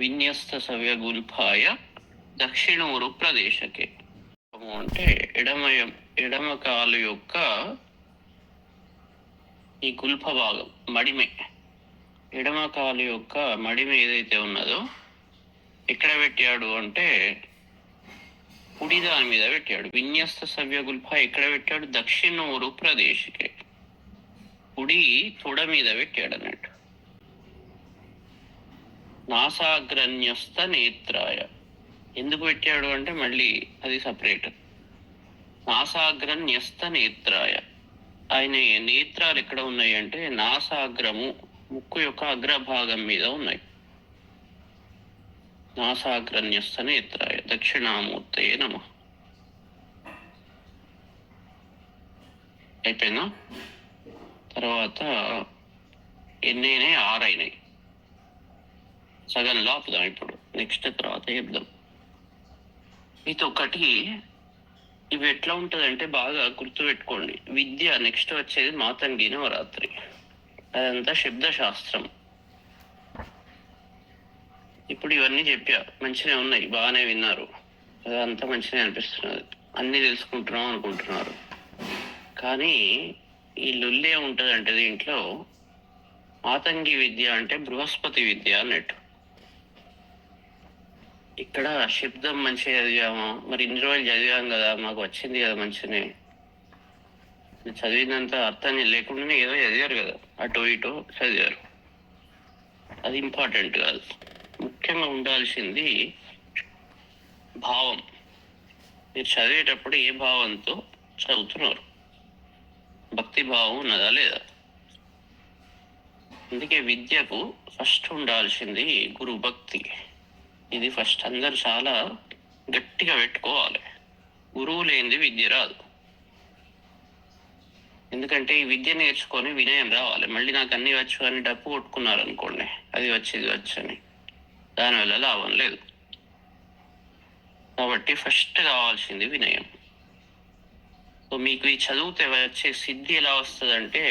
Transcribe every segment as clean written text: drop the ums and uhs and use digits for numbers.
విన్యస్త సవ్యగుల్ఫాయ దక్షిణూరు ప్రదేశకే. అంటే ఎడమ కాలు యొక్క ఈ గుల్ఫ భాగం మడిమే, ఎడమ కాలు యొక్క మడిమే ఏదైతే ఉన్నదో ఎక్కడ పెట్టాడు అంటే కుడి దాని మీద పెట్టాడు. విన్యస్త సవ్యగుల్ఫ ఎక్కడ పెట్టాడు? దక్షిణూరు ప్రదేశకే, కుడి తొడ మీద పెట్టాడు అన్నట్టు. నాసాగ్రన్యస్త నేత్రాయ ఎందుకు పెట్టాడు అంటే మళ్ళీ అది సపరేట్. నాసాగ్రన్యస్త నేత్రాయ, ఆయన నేత్రాలు ఎక్కడ ఉన్నాయి అంటే నాసాగ్రము, ముక్కు యొక్క అగ్రభాగం మీద ఉన్నాయి. నాసాగ్రన్యస్త నేత్రాయ దక్షిణామూర్తయే నమః. అయిపోయిందా? తర్వాత ఎన్నైనాయి? 6 అయినాయి. సగంలో ఆపుదాం ఇప్పుడు, నెక్స్ట్ తర్వాత చెప్దాం. ఇది ఒకటి. ఇవి ఎట్లా ఉంటుందంటే బాగా గుర్తుపెట్టుకోండి. విద్య నెక్స్ట్ వచ్చేది మాతంగి నవరాత్రి, అదంతా శబ్దశాస్త్రం. ఇప్పుడు ఇవన్నీ చెప్పా, మంచిగా ఉన్నాయి, బాగానే విన్నారు, అదంతా మంచిగా అనిపిస్తున్నది, అన్నీ తెలుసుకుంటున్నాం అనుకుంటున్నారు. కానీ ఈ లొల్లే ఉంటుందంటే దీంట్లో మాతంగి విద్య అంటే బృహస్పతి విద్య అన్నట్టు. ఇక్కడ శబ్దం మంచిగా చదివాము, మరి ఇన్ని రోజులు చదివాం కదా, మాకు వచ్చింది కదా మంచిగానే, చదివినంత అర్థం లేకుండానే ఏదో చదివారు కదా, అటు ఇటు చదివారు, అది ఇంపార్టెంట్ కాదు. ముఖ్యంగా ఉండాల్సింది భావం. మీరు చదివేటప్పుడు ఏ భావంతో చదువుతున్నారు, భక్తి భావం ఉన్నదా లేదా? అందుకే విద్యకు ఫస్ట్ ఉండాల్సింది గురు భక్తి. ఇది ఫస్ట్ అందరు చాలా గట్టిగా పెట్టుకోవాలి. గురువు లేనిది విద్య రాదు. ఎందుకంటే ఈ విద్య నేర్చుకొని వినయం రావాలి. మళ్ళీ నాకు అన్ని వచ్చు అని డప్పు కొట్టుకున్నారు అనుకోండి, అది వచ్చి ఇది వచ్చని, దానివల్ల లాభం లేదు. కాబట్టి ఫస్ట్ కావాల్సింది వినయం. సో మీకు ఈ చదివితే వచ్చే సిద్ధి ఎలా వస్తుంది అంటే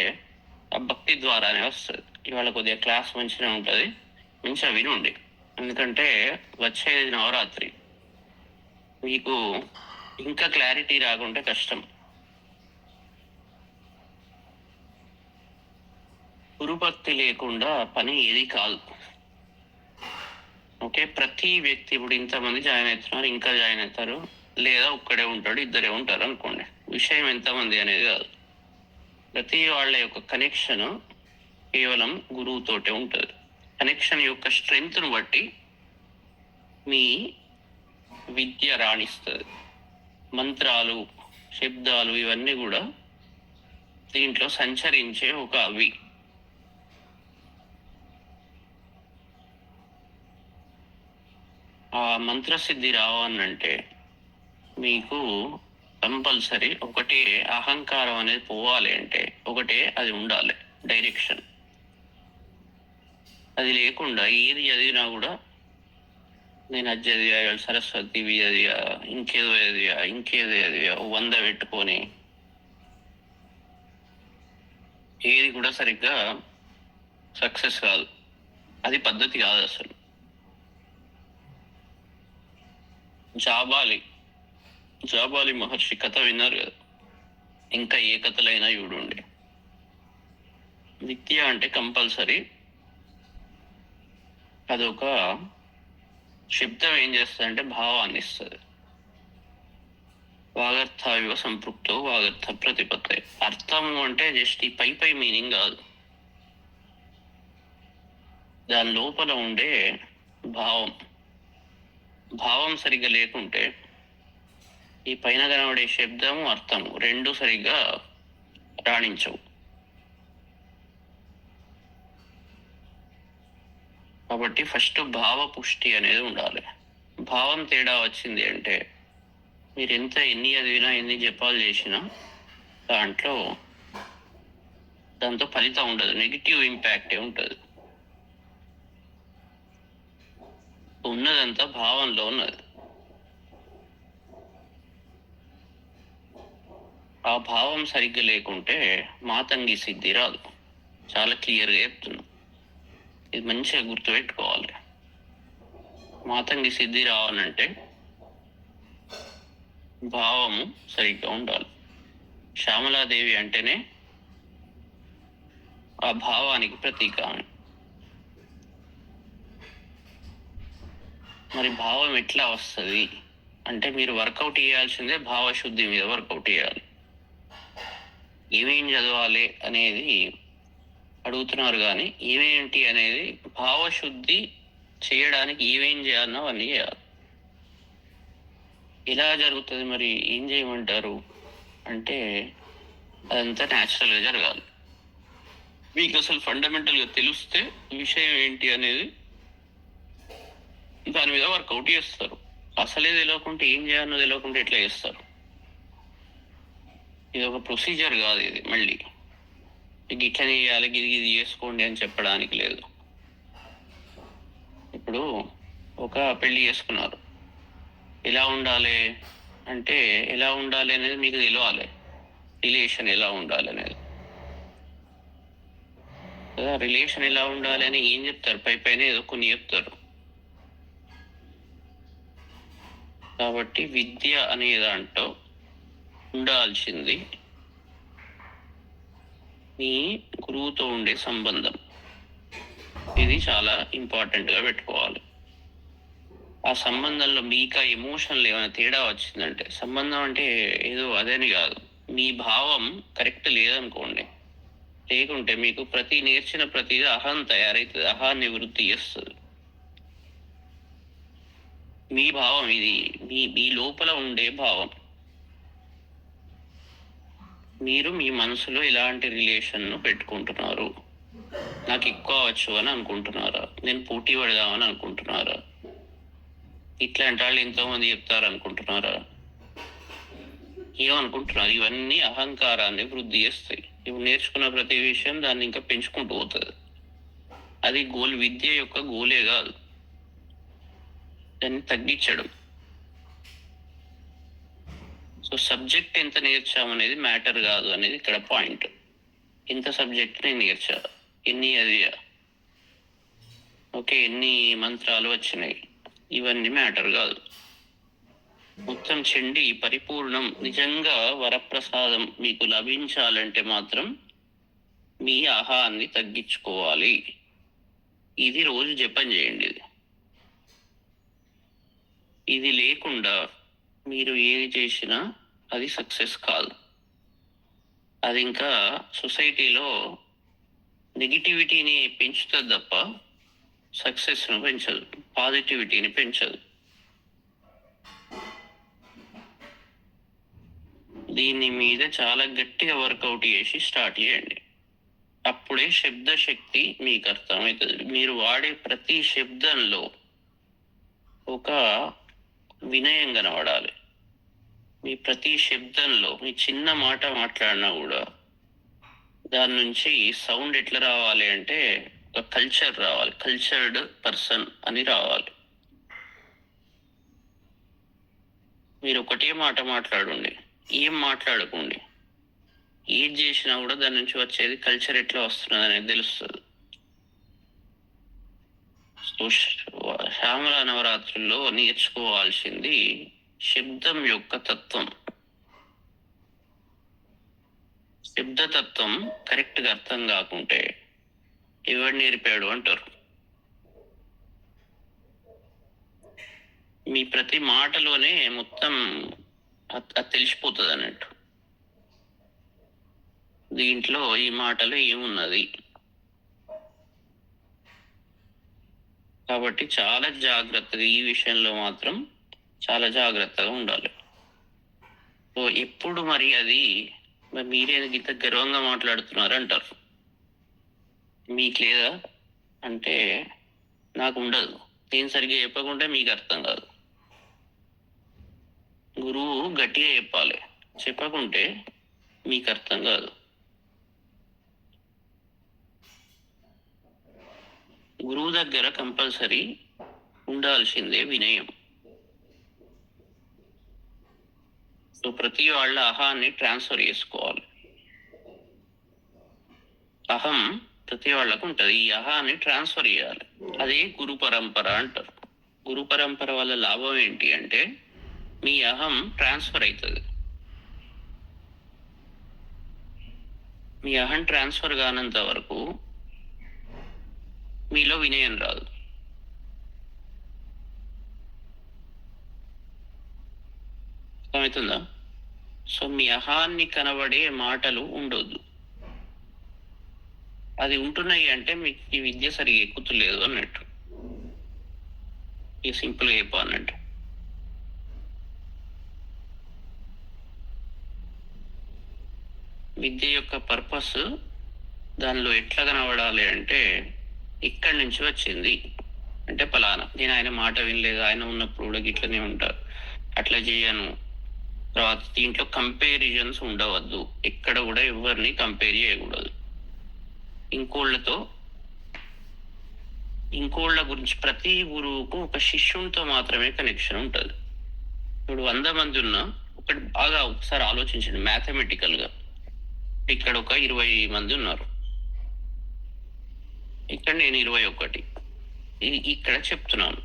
ఆ భక్తి ద్వారానే వస్తుంది. ఇవాళ కొద్దిగా క్లాస్ మంచిగా ఉంటుంది, మంచిగా వినుండి. ఎందుకంటే వచ్చేది నవరాత్రి, మీకు ఇంకా క్లారిటీ రాకుంటే కష్టం. గురుభక్తి లేకుండా పని ఏది కాదు. ఓకే, ప్రతి వ్యక్తి ఇప్పుడు ఇంతమంది జాయిన్ అవుతున్నారు, ఇంకా జాయిన్ అవుతారు, లేదా ఒక్కడే ఉంటాడు, ఇద్దరే ఉంటారు అనుకోండి. విషయం ఎంతమంది అనేది కాదు, ప్రతి వాళ్ళ యొక్క కనెక్షన్ కేవలం గురువుతోటే ఉంటుంది. కనెక్షన్ యొక్క స్ట్రెంగ్త్ను బట్టి మీ విద్య రాణిస్తుంది. మంత్రాలు, శబ్దాలు ఇవన్నీ కూడా దీంట్లో సంచరించే ఒక అవి. ఆ మంత్రసిద్ధి రావాలంటే మీకు కంపల్సరీ ఒకటే అహంకారం అనేది పోవాలి అంటే ఒకటే అది ఉండాలి, డైరెక్షన్. అది లేకుండా ఏది చదివినా కూడా నేను అది చదివా, సరస్వతివి చదివా, ఇంకేదో చదివా 100 పెట్టుకొని ఏది కూడా సరిగ్గా సక్సెస్ కాదు. అది పద్ధతి కాదు అసలు. జాబాలి మహర్షి కథ విన్నారు కదా, ఇంకా ఏ కథలైనా చూడండి. విద్య అంటే కంపల్సరీ అదొక శబ్దం ఏం చేస్తుంది అంటే భావాన్ని ఇస్తుంది. వాగర్థావివ సంపృక్తో వాగర్థ ప్రతిపత్తి. అర్థము అంటే జస్ట్ ఈ పై మీనింగ్ కాదు, దాని లోపల ఉండే భావం సరిగ్గా లేకుంటే ఈ పైన కనబడే శబ్దము అర్థము రెండు సరిగ్గా రాణించవు. కాబట్టి ఫస్ట్ భావ పుష్టి అనేది ఉండాలి. భావం తేడా వచ్చింది అంటే మీరు ఎన్ని చదివినా, ఎన్ని జపాలు చేసినా దాంతో ఫలితం ఉండదు, నెగిటివ్ ఇంపాక్టే ఉంటుంది. ఉన్నదంతా భావంలో ఉన్నది. ఆ భావం సరిగ్గా లేకుంటే మాతంగి సిద్ధి రాదు. చాలా క్లియర్గా చెప్తున్నా, ఇది మంచిగా గుర్తుపెట్టుకోవాలి. మాతంగి సిద్ధి రావాలంటే భావము సరిగ్గా ఉండాలి. శ్యామలాదేవి అంటేనే ఆ భావానికి ప్రతీక. మరి భావం ఎట్లా వస్తుంది అంటే మీరు వర్కౌట్ చేయాల్సిందే భావశుద్ధి మీద వర్కౌట్ చేయాలి. ఏమేం చదవాలి అనేది అడుగుతున్నారు, కానీ ఏమేంటి అనేది భావశుద్ధి చేయడానికి ఏమేం చేయాలన్నా అవన్నీ చేయాలి. ఎలా జరుగుతుంది మరి, ఏం చేయమంటారు అంటే అదంతా న్యాచురల్గా జరగాలి. మీకు అసలు ఫండమెంటల్గా తెలిస్తే విషయం ఏంటి అనేది దాని మీద వర్కౌట్ చేస్తారు. అసలే తెలియకుంటే ఏం చేయాలో తెలియకుంటే ఎట్లా చేస్తారు? ఇది ఒక ప్రొసీజర్ కాదు. ఇది మళ్ళీ ఇట్లా చేయాలి, ఇది చేసుకోండి అని చెప్పడానికి లేదు. ఇప్పుడు ఒక పెళ్లి చేసుకున్నారు, ఎలా ఉండాలి అంటే ఎలా ఉండాలి అనేది మీకు తెలియాలి. రిలేషన్ ఎలా ఉండాలి అనేది కదా. రిలేషన్ ఎలా ఉండాలి అని ఏం చెప్తారు? పైన ఏదో కొన్ని చెప్తారు. కాబట్టి విద్య అనే దాంట్లో ఉండాల్సింది మీ గురువుతో ఉండే సంబంధం. ఇది చాలా ఇంపార్టెంట్గా పెట్టుకోవాలి. ఆ సంబంధంలో మీకు ఆ ఎమోషన్లు ఏమైనా తేడా వచ్చిందంటే, సంబంధం అంటే ఏదో అదేని కాదు, మీ భావం కరెక్ట్ లేదనుకోండి, లేకుంటే మీకు నేర్చిన ప్రతిదీ అహం తయారవుతుంది, అహాన్ని వృద్ధి చేస్తుంది. మీ భావం ఇది మీ లోపల ఉండే భావం. మీరు మీ మనసులో ఇలాంటి రిలేషన్ను పెట్టుకుంటున్నారు, నాకు ఎక్కువ అవచ్చు అని అనుకుంటున్నారా, నేను పోటీ పడదామని అనుకుంటున్నారా, ఇట్లాంటి వాళ్ళు ఎంతోమంది చెప్తారు అనుకుంటున్నారా, ఏమనుకుంటున్నారు? ఇవన్నీ అహంకారాన్ని వృద్ధి చేస్తాయి. ఇవి నేర్చుకున్న ప్రతి విషయం దాన్ని ఇంకా పెంచుకుంటూ పోతుంది. అది విద్య యొక్క గోలే కాదు, దాన్ని తగ్గించడం. సో సబ్జెక్ట్ ఎంత నేర్చామనేది మ్యాటర్ కాదు అనేది ఇక్కడ పాయింట్. ఎంత సబ్జెక్ట్ నేను నేర్చా, ఎన్ని అదియా, ఓకే, ఎన్ని మంత్రాలు వచ్చినాయి, ఇవన్నీ మ్యాటర్ కాదు. మొత్తం చెండి పరిపూర్ణం నిజంగా వరప్రసాదం మీకు లభించాలంటే మాత్రం మీ ఆహాన్ని తగ్గించుకోవాలి. ఇది రోజు జపం చేయండి. ఇది లేకుండా మీరు ఏది చేసినా అది సక్సెస్ కాదు. అది ఇంకా సొసైటీలో నెగిటివిటీని పెంచుతుంది తప్ప సక్సెస్ను పెంచదు, పాజిటివిటీని పెంచదు. దీని మీద చాలా గట్టిగా వర్కౌట్ చేసి స్టార్ట్ చేయండి. అప్పుడే శబ్ద శక్తి మీకు అర్థమవుతుంది. మీరు వాడే ప్రతి శబ్దంలో ఒక వినయం కనబడాలి. మీ ప్రతి శబ్దంలో మీ చిన్న మాట మాట్లాడినా కూడా దాని నుంచి సౌండ్ ఎట్లా రావాలి అంటే ఒక కల్చర్ రావాలి, కల్చర్డ్ పర్సన్ అని రావాలి. మీరు ఒకటే మాట మాట్లాడండి, ఏం మాట్లాడకండి, ఏది చేసినా కూడా దాని నుంచి వచ్చేది కల్చర్ ఎట్లా వస్తున్నది అనేది తెలుస్తుంది. శ్యామల నవరాత్రుల్లో నేర్చుకోవాల్సింది శబ్దం యొక్క తత్వం. శబ్దతత్వం కరెక్ట్గా అర్థం కాకుంటే ఎవడు నేర్పాడు అంటారు. మీ ప్రతి మాటలోనే మొత్తం అది తెలిసిపోతుంది అన్నట్టు. దీంట్లో ఈ మాటలో ఏమున్నది కాబట్టి చాలా జాగ్రత్తగా ఈ విషయంలో మాత్రం చాలా జాగ్రత్తగా ఉండాలి. సో ఎప్పుడు మరి అది మీరే ఇంత గర్వంగా మాట్లాడుతున్నారు అంటారు. మీకు లేదా అంటే నాకు ఉండదు. నేను సరిగ్గా చెప్పకుంటే మీకు అర్థం కాదు. గురువు గట్టిగా చెప్పాలి, చెప్పకుంటే మీకు అర్థం కాదు. గురువు దగ్గర కంపల్సరీ ఉండాల్సిందే వినయం. సో ప్రతి వాళ్ళ అహాన్ని ట్రాన్స్ఫర్ చేసుకోవాలి. అహం ప్రతి వాళ్ళకు ఉంటుంది, ఈ అహాన్ని ట్రాన్స్ఫర్ చేయాలి. అదే గురు పరంపర అంటారు. గురు పరంపర వల్ల లాభం ఏంటి అంటే మీ అహం ట్రాన్స్ఫర్ అవుతుంది. మీ అహం ట్రాన్స్ఫర్ కానంత వరకు మీలో వినయం రాదు. అర్థమవుతుందా? సో మీ అహాన్ని కనబడే మాటలు ఉండొద్దు. అది ఉంటున్నాయి అంటే మీకు ఈ విద్య సరిగా ఎక్కుతలేదు అన్నట్టు. ఈ సింపుల్గా చెప్పాలన్నట్టు. విద్య యొక్క పర్పస్ దానిలో ఎట్లా కనబడాలి అంటే ఇక్కడి నుంచి వచ్చింది అంటే పలానా, నేను ఆయన మాట వినలేదు, ఆయన ఉన్నప్పుడు కూడా ఇట్లనే ఉంటారు, అట్లా చేయను. తర్వాత దీంట్లో కంపారిజన్స్ ఉండవద్దు, ఎక్కడ కూడా ఎవరిని కంపేర్ చేయకూడదు ఇంకోళ్ళ గురించి. ప్రతి గురువుకు ఒక శిష్యునితో మాత్రమే కనెక్షన్ ఉంటుంది. ఇప్పుడు 100 మంది ఉన్నా ఒకటి బాగా ఒకసారి ఆలోచించండి మ్యాథమెటికల్గా. ఇక్కడ ఒక 20 మంది ఉన్నారు, ఇక్కడ నేను 21. ఇక్కడ చెప్తున్నాను,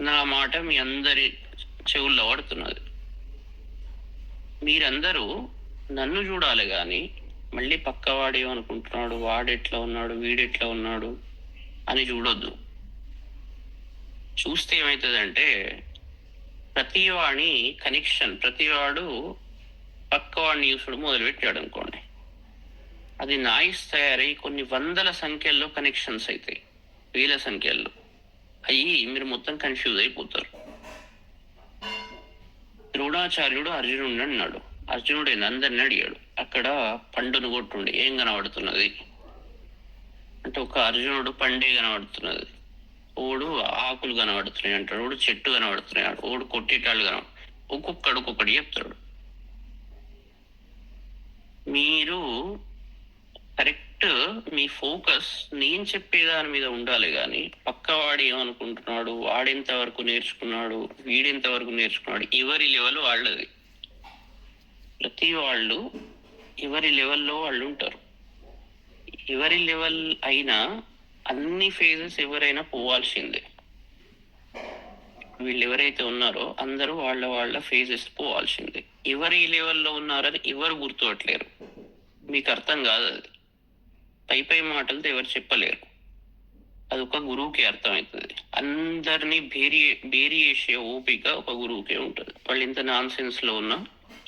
నా మాట మీ అందరి చెవుల్లో పడుతున్నది. మీరందరూ నన్ను చూడాలి కానీ మళ్ళీ పక్కవాడు ఏమనుకుంటున్నాడు, వాడెట్లా ఉన్నాడు, వీడెట్లా ఉన్నాడు అని చూడొద్దు. చూస్తే ఏమవుతుందంటే ప్రతివాడి కనెక్షన్, ప్రతివాడు పక్కవాడిని చూసుడు మొదలుపెట్టాడు అనుకోండి, అది నాయిస్ తయారై కొన్ని వందల సంఖ్యల్లో కనెక్షన్స్ అవుతాయి, వేల సంఖ్యల్లో అయ్యి మీరు మొత్తం కన్ఫ్యూజ్ అయిపోతారు. ద్రోణాచార్యుడు అర్జునుడిని అన్నాడు, అర్జునుడు అందరిని అడిగాడు, అక్కడ పండును కొట్టుండి ఏం కనబడుతున్నది అంటే ఒక అర్జునుడు పండే కనబడుతున్నది, ఓడు ఆకులు కనబడుతున్నాయి అంటాడు, ఓడు చెట్టు కనబడుతున్నాయి, ఓడు కొట్టేటాళ్ళు ఒక్కొక్కటి చెప్తాడు. మీరు కరెక్ట్ మీ ఫోకస్ నేను చెప్పే దాని మీద ఉండాలి కానీ పక్కవాడు ఏమనుకుంటున్నాడు, వాడెంత వరకు నేర్చుకున్నాడు, వీడెంత వరకు నేర్చుకున్నాడు, ఎవరి లెవెల్ వాళ్ళది. ప్రతి వాళ్ళు ఎవరి లెవెల్లో వాళ్ళు ఉంటారు. ఎవరి లెవెల్ అయినా అన్ని ఫేజెస్ ఎవరైనా పోవాల్సిందే. వీళ్ళు ఎవరైతే ఉన్నారో అందరూ వాళ్ళ ఫేజెస్ పోవాల్సిందే. ఎవరి లెవెల్లో ఉన్నారని ఎవరు గుర్తుపట్టలేరు, మీకు అర్థం కాదు. అది పై మాటలతో ఎవరు చెప్పలేరు, అది ఒక గురువుకి అర్థమవుతుంది. అందరినీ బేరీ చేసే ఓపిక ఒక గురువుకే ఉంటుంది. వాళ్ళు ఇంత నాన్ సెన్స్ లో ఉన్నా,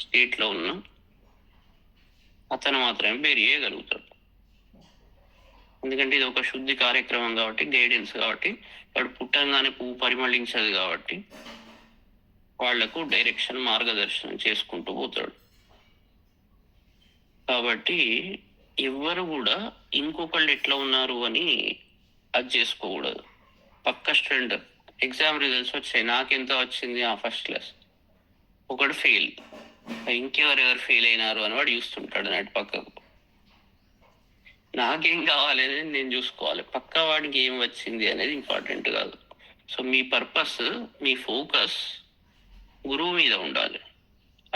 స్టేట్ లో ఉన్నా అతను మాత్రమే బేరీ చేయగలుగుతాడు. ఎందుకంటే ఇది ఒక శుద్ధి కార్యక్రమం కాబట్టి, గైడెన్స్ కాబట్టి, వాడు పుట్టంగానే పువ్వు పరిమళించదు కాబట్టి వాళ్లకు డైరెక్షన్, మార్గదర్శనం చేసుకుంటూ పోతాడు. కాబట్టి ఎవ్వరు కూడా ఇంకొకళ్ళు ఎట్లా ఉన్నారు అని అది చేసుకోకూడదు. పక్క స్టూడెంట్ ఎగ్జామ్ రిజల్ట్స్ వచ్చాయి, నాకెంత వచ్చింది ఫస్ట్ క్లాస్, ఒకడు ఫెయిల్, ఇంకెవరెవరు ఫెయిల్ అయినారు అని వాడు చూస్తుంటాడు అన్నట్టు పక్కకు. నాకేం కావాలి అనేది నేను చూసుకోవాలి, పక్క వాడికి ఏం వచ్చింది అనేది ఇంపార్టెంట్ కాదు. సో మీ పర్పస్, మీ ఫోకస్ గురువు మీద ఉండాలి,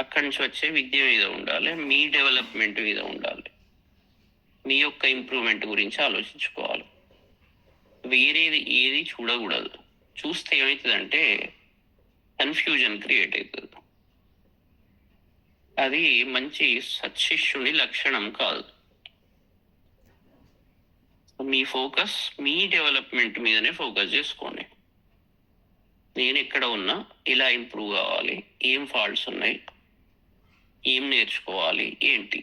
అక్కడి నుంచి వచ్చే విద్య మీద ఉండాలి, మీ డెవలప్మెంట్ మీద ఉండాలి, మీ యొక్క ఇంప్రూవ్మెంట్ గురించి ఆలోచించుకోవాలి. వేరేది ఏది చూడకూడదు. చూస్తే ఏమవుతుందంటే కన్ఫ్యూజన్ క్రియేట్ అవుతుంది. అది మంచి సత్శిష్యుని లక్షణం కాదు. మీ ఫోకస్ మీ డెవలప్మెంట్ మీదనే ఫోకస్ చేసుకోండి. నేను ఎక్కడ ఉన్నా ఇలా ఇంప్రూవ్ కావాలి, ఏం ఫాల్ట్స్ ఉన్నాయి, ఏం నేర్చుకోవాలి, ఏంటి.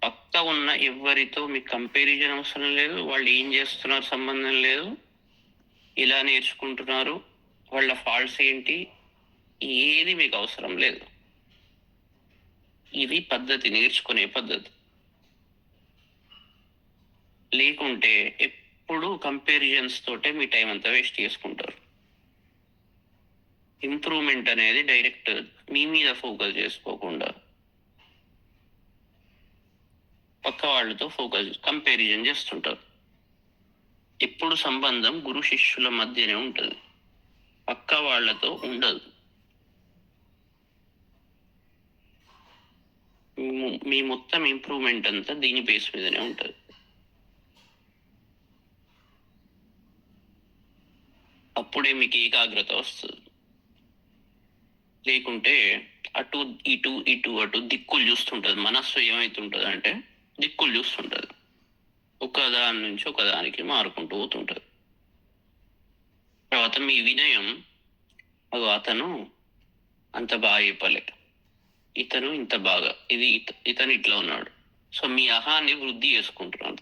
పక్క ఉన్న ఎవరితో మీకు కంపారిజన్ అవసరం లేదు, వాళ్ళు ఏం చేస్తున్నారు సంబంధం లేదు, ఇలా నేర్చుకుంటున్నారు, వాళ్ళ ఫాల్ట్స్ ఏంటి, ఏది మీకు అవసరం లేదు. ఇది పద్ధతి, నేర్చుకునే పద్ధతి. లేకుంటే ఎప్పుడు కంపారిజన్స్ తోటే మీ టైం అంతా వేస్ట్ చేసుకుంటారు. ఇంప్రూవ్మెంట్ అనేది డైరెక్ట్ మీ మీద ఫోకస్ చేసుకోకుండా పక్క వాళ్ళతో కంపారిజన్ చేస్తుంటారు. ఎప్పుడు సంబంధం గురు శిష్యుల మధ్యనే ఉంటుంది, పక్క వాళ్ళతో ఉండదు. మీ మొత్తం ఇంప్రూవ్మెంట్ అంతా దీని బేస్ మీదనే ఉంటుంది. అప్పుడే మీకు ఏకాగ్రత వస్తుంది. లేకుంటే అటు ఇటు ఇటు అటు దిక్కులు చూస్తుంటుంది. మనస్సు ఏమవుతుంటుంది అంటే దిక్కులు చూస్తుంటుంది, ఒకదాని నుంచి ఒకదానికి మారుకుంటూ పోతుంటుంది. తర్వాత మీ వినయం, అతను అంత బాగా చెప్పలే, ఇతను ఇంత బాగా, ఇతను ఇట్లా ఉన్నాడు. సో మీ అహాన్ని వృద్ధి చేసుకుంటున్నాడు.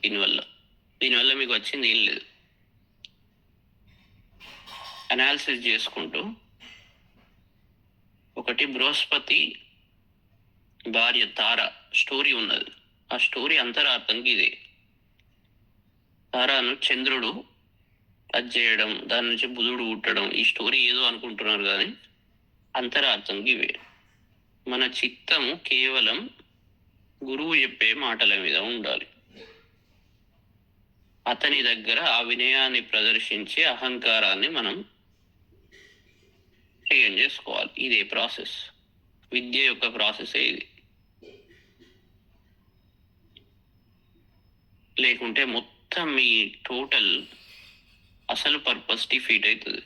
దీనివల్ల మీకు వచ్చింది ఏం లేదు. అనాలిసిస్ చేసుకుంటూ, ఒకటి బృహస్పతి భార్య తార స్టోరీ ఉన్నది. ఆ స్టోరీ అంతరార్థంకి ఇదే. తారాను చంద్రుడు అది చేయడం, దాని నుంచి బుధుడు పుట్టడం, ఈ స్టోరీ ఏదో అనుకుంటున్నారు కానీ అంతరార్థంకి ఇవే. మన చిత్తము కేవలం గురువు చెప్పే మాటల మీద ఉండాలి. అతని దగ్గర ఆ వినయాన్ని ప్రదర్శించి అహంకారాన్ని మనం క్లియర్ చేసుకోవాలి. ఇదే ప్రాసెస్, విద్య యొక్క ప్రాసెస్ ఇది. లేకుంటే మొత్తం మీ టోటల్ అసలు పర్పస్ డిఫీట్ అవుతుంది.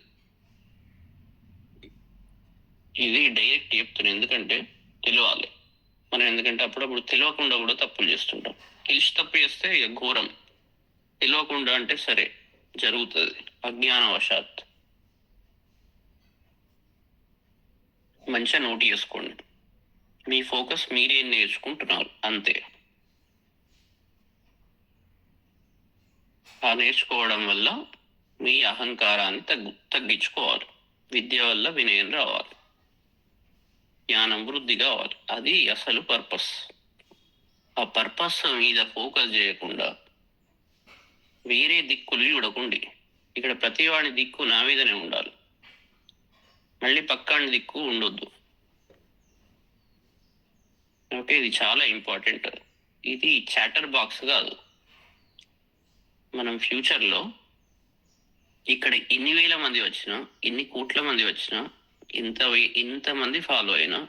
ఇది డైరెక్ట్ చెప్తున్నాను, ఎందుకంటే తెలియాలి మనం. ఎందుకంటే అప్పుడప్పుడు తెలియకుండా కూడా తప్పులు చేస్తుంటాం. తెలిసి తప్పు చేస్తే ఇక ఘోరం. తెలియకుండా అంటే సరే జరుగుతుంది, అజ్ఞానవశాత్. మంచిగా నోట్ చేసుకోండి. మీ ఫోకస్ మీరేం నేర్చుకుంటున్నారు అంతే. ఆ నేర్చుకోవడం వల్ల మీ అహంకారాన్ని తగ్గించుకోవాలి. విద్య వల్ల వినయం రావాలి, జ్ఞానం వృద్ధి కావాలి. అది అసలు పర్పస్. ఆ పర్పస్ మీద ఫోకస్ చేయకుండా వేరే దిక్కులు చూడకండి. ఇక్కడ ప్రతివాడి దిక్కు నా మీదనే ఉండాలి, మళ్ళీ పక్కాని దిక్కు ఉండొద్దు. ఓకే, ఇది చాలా ఇంపార్టెంట్. ఇది చాటర్ బాక్స్ కాదు. మనం ఫ్యూచర్లో ఇక్కడ ఎన్ని వేల మంది వచ్చినా, ఎన్ని కోట్ల మంది వచ్చినా, ఇంతమంది ఫాలో అయినా,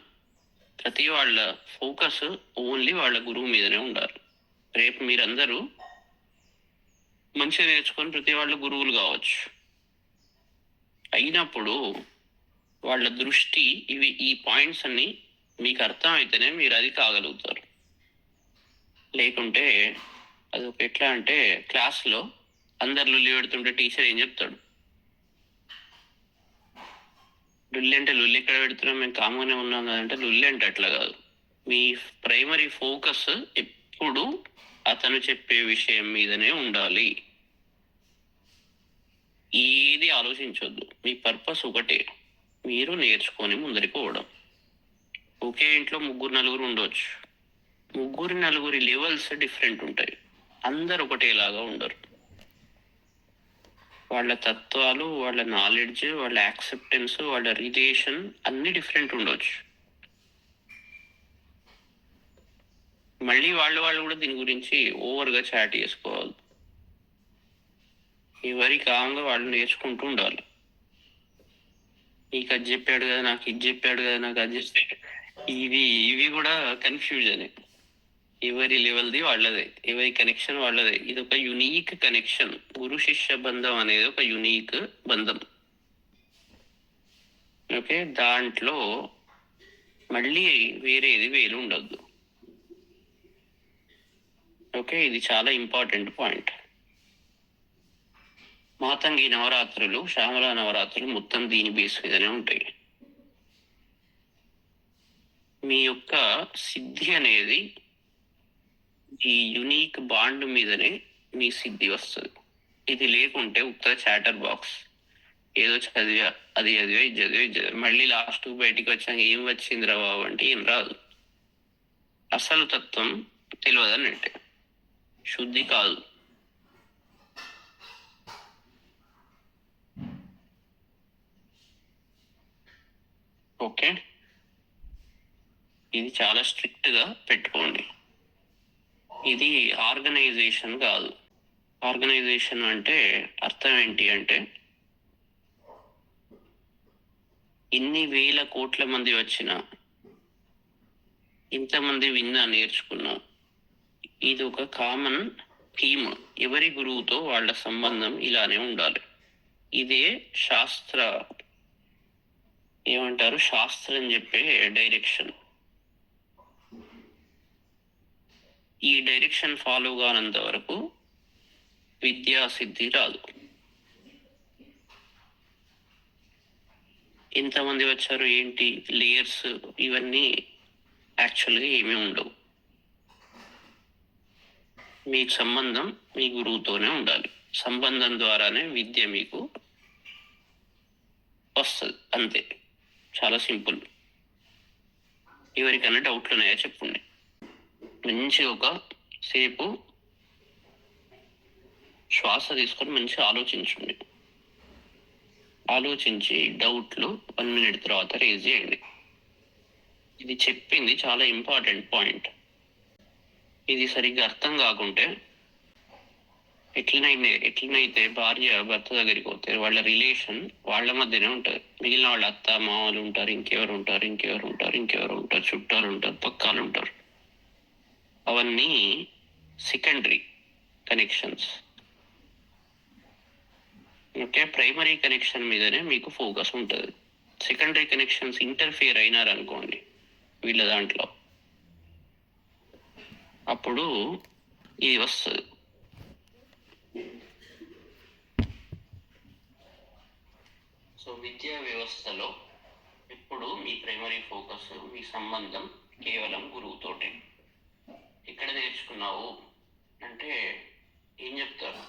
ప్రతి వాళ్ళ ఫోకస్ ఓన్లీ వాళ్ళ గురువు మీదనే ఉండాలి. రేపు మీరందరూ మంచిగా నేర్చుకొని ప్రతి వాళ్ళ గురువులు కావచ్చు. అయినప్పుడు వాళ్ళ దృష్టి ఈ పాయింట్స్ అన్ని మీకు అర్థమైతేనే మీరు అది కాగలుగుతారు. లేకుంటే అది ఒక ఎట్లా అంటే, క్లాస్లో అందరు లుల్లి పెడుతుంటే టీచర్ ఏం చెప్తాడు? లుల్లి అంటే లుల్లి ఎక్కడ పెడుతున్నాం, మేము కామనే ఉన్నాం కదంటే లుల్లి అంటే అట్లా కాదు. మీ ప్రైమరీ ఫోకస్ ఎప్పుడు అతను చెప్పే విషయం మీదనే ఉండాలి. ఏది ఆలోచించొద్దు. మీ పర్పస్ ఒకటే, మీరు నేర్చుకొని ముందరికి పోవడం. ఒకే ఇంట్లో 3-4 ఉండొచ్చు. 3-4 లెవెల్స్ డిఫరెంట్ ఉంటాయి. అందరు ఒకటేలాగా ఉండరు. వాళ్ళ తత్వాలు, వాళ్ళ నాలెడ్జ్, వాళ్ళ యాక్సెప్టెన్స్, వాళ్ళ రిలేషన్ అన్ని డిఫరెంట్ ఉండొచ్చు. మళ్ళీ వాళ్ళు కూడా దీని గురించి ఓవర్గా చాట్ చేసుకోవాలి. ఎవరి కామంగా వాళ్ళు నేర్చుకుంటూ ఉండాలి. నీకు అది చెప్పాడు కదా, నాకు ఇది చెప్పాడు కదా, నాకు అది చెప్పాడు. ఇవి కూడా కన్ఫ్యూజనే. ఎవరి లెవెల్ది వాళ్ళదే, ఎవరి కనెక్షన్ వాళ్ళదే. ఇది ఒక యునీక్ కనెక్షన్. గురు శిష్య బంధం అనేది ఒక యునీక్ బంధం. ఓకే, దాంట్లో మళ్ళీ వేరేది వేలు ఉండద్దు. ఓకే, ఇది చాలా ఇంపార్టెంట్ పాయింట్. మాతంగి నవరాత్రులు, శ్యామల నవరాత్రులు మొత్తం దీని బేస్ మీదనే ఉంటాయి. మీ యొక్క సిద్ధి అనేది ఈ యునీక్ బాండ్ మీదనే మీ సిద్ధి వస్తుంది. ఇది లేకుంటే ఉత్తర చాటర్ బాక్స్, ఏదో చదివా, అది చదివా, ఇది చదివా, మళ్ళీ లాస్ట్ బయటికి వచ్చాక ఏం వచ్చిందిరా బాబు అంటే ఏం రాదు. అసలు తత్వం తెలియదన్నట్టే, శుద్ధి కాదు. ఓకే, ఇది చాలా స్ట్రిక్ట్గా పెట్టుకోండి. ఇది ఆర్గనైజేషన్ కాదు. ఆర్గనైజేషన్ అంటే అర్థం ఏంటి అంటే, ఇన్ని వేల కోట్ల మంది వచ్చినా, ఇంతమంది విన్నా, నేర్చుకున్నా, ఇది ఒక కామన్ థీమ్. ఎవరి గురువుతో వాళ్ళ సంబంధం ఇలానే ఉండాలి. ఇదే శాస్త్రం చెప్పే డైరెక్షన్. ఈ డైరెక్షన్ ఫాలో కానంత వరకు విద్యాసిద్ధి రాదు. ఎంతమంది వచ్చారు, ఏంటి లేయర్స్, ఇవన్నీ యాక్చువల్గా ఏమీ ఉండవు. మీకు సంబంధం మీ గురువుతోనే ఉండాలి. సంబంధం ద్వారానే విద్య మీకు వస్తుంది, అంతే. చాలా సింపుల్. ఎవరికైనా డౌట్లు ఉన్నాయా చెప్పండి. మంచి ఒక సేపు శ్వాస తీసుకొని మంచిగా ఆలోచించండి. ఆలోచించి డౌట్లు 1 minute తర్వాత రేజ్ చేయండి. ఇది చెప్పింది చాలా ఇంపార్టెంట్ పాయింట్. ఇది సరిగ్గా అర్థం కాకుంటే ఎట్లనైతే భార్య భర్త దగ్గరికి పోతే వాళ్ళ రిలేషన్ వాళ్ళ మధ్యనే ఉంటుంది. మిగిలిన వాళ్ళ అత్త మామలు ఉంటారు, ఇంకెవరు ఉంటారు, చుట్టాలు ఉంటారు, పక్కాలు ఉంటారు. అవన్నీ secondary connections. Okay, primary connection మీదనే మీకు ఫోకస్ ఉంటుంది. సెకండరీ కనెక్షన్స్ ఇంటర్ఫియర్ అయినారనుకోండి వీళ్ళ దాంట్లో, అప్పుడు ఇది వస్తుంది. సో విద్యా వ్యవస్థలో ఇప్పుడు మీ ప్రైమరీ ఫోకస్, మీ సంబంధం కేవలం గురువుతోటే. ఎక్కడ నేర్చుకున్నావు అంటే ఏం చెప్తారు?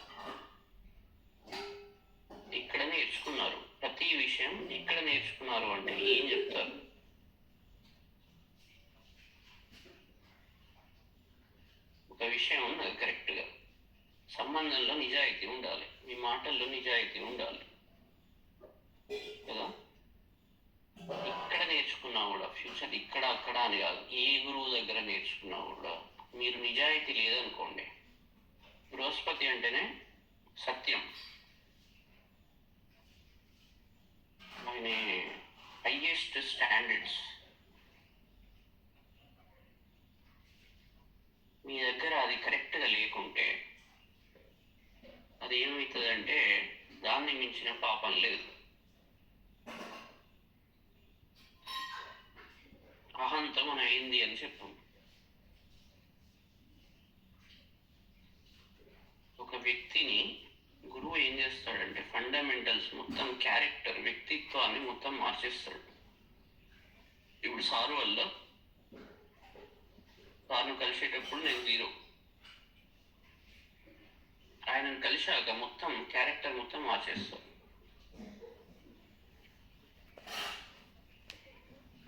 ఇక్కడ నేర్చుకున్నారు. ప్రతి విషయం ఇక్కడ నేర్చుకున్నారు అంటే ఏం చెప్తారు? ఒక విషయం ఉన్నది కరెక్ట్గా, సంబంధంలో నిజాయితీ ఉండాలి, మీ మాటల్లో నిజాయితీ ఉండాలి కదా. ఇక్కడ నేర్చుకున్నా కూడా ఫ్యూచర్ ఇక్కడ అక్కడ అని కాదు, ఏ గురువు దగ్గర నేర్చుకున్నా కూడా మీరు నిజాయితీ లేదనుకోండి, బృహస్పతి అంటేనే సత్యం, ఆయన హైయెస్ట్ స్టాండర్డ్స్. మీ దగ్గర అది కరెక్ట్గా లేకుంటే అది ఏమవుతుందంటే దాన్ని మించిన పాపం లేదు. అహంతం అని అయింది అని చెప్పాం. ఒక వ్యక్తిని గురువు ఏం చేస్తాడంటే ఫండమెంటల్స్ మొత్తం, క్యారెక్టర్, వ్యక్తిత్వాన్ని మొత్తం మార్చేస్తాడు. ఇప్పుడు సారు వల్ల సార్ను కలిసేటప్పుడు నేను 0, ఆయనను కలిశాక మొత్తం క్యారెక్టర్ మొత్తం మార్చేస్తాడు.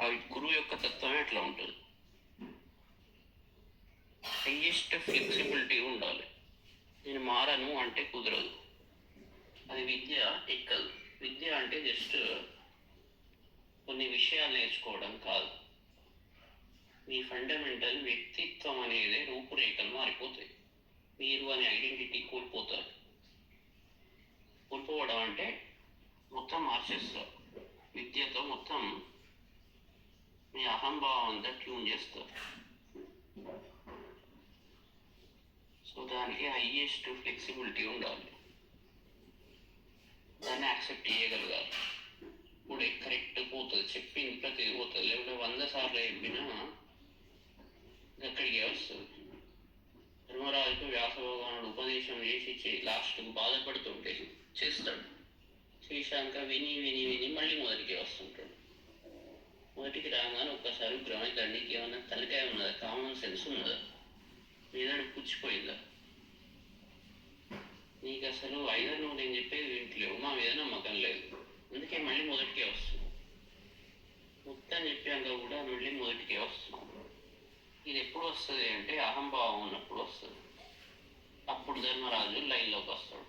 అవి గురువు యొక్క తత్వమే అట్లా ఉంటుంది. హైయెస్ట్ ఫ్లెక్సిబిలిటీ ఉండాలి. నేను మారను అంటే కుదరదు, అది విద్య ఎక్కదు. విద్య అంటే జస్ట్ కొన్ని విషయాలు నేర్చుకోవడం కాదు, మీ ఫండమెంటల్ వ్యక్తిత్వం అనేది రూపురేఖలు మారిపోతాయి. మీరు అనే ఐడెంటిటీ కోల్పోతారు. కోల్పోవడం అంటే మొత్తం మార్చేస్తారు. విద్యతో మొత్తం మీ అహంభావం అంతా ట్యూన్ చేస్తారు. సో దానికి హైయెస్ట్ ఫ్లెక్సిబిలిటీ ఉండాలి, దాన్ని యాక్సెప్ట్ చేయగలగాలి. ఇప్పుడు కరెక్ట్ పోతుంది, చెప్పింది ప్రతిది పోతుంది. లేకుంటే 100 సార్లు చెప్పినా అక్కడికి వస్తుంది. ధర్మరాజుకు వ్యాస భగవానుడు ఉపదేశం చేసి లాస్ట్కు బాధపడుతుంటే చేస్తాడు. చేశాక విని మళ్ళీ మొదటికి వస్తుంటాడు. మొదటికి రాగానే ఒక్కసారి విగ్రహం దండికి ఏమన్నా తలకాయ ఉన్నదా, కామన్ సెన్స్ ఉన్నదా, మీదడు పుచ్చిపోయిందా? నీకు అసలు ఐదర్ నువ్వు నేను చెప్పేది వింటలేవు, మా మీద నమ్మకం లేదు, అందుకే మళ్ళీ మొదటికే వస్తుంది. మొత్తం చెప్పాక కూడా మళ్ళీ మొదటికే వస్తుంది. ఇది ఎప్పుడు వస్తుంది అంటే అహంభావం ఉన్నప్పుడు వస్తుంది. అప్పుడు ధర్మరాజు లైన్లోకి వస్తాడు.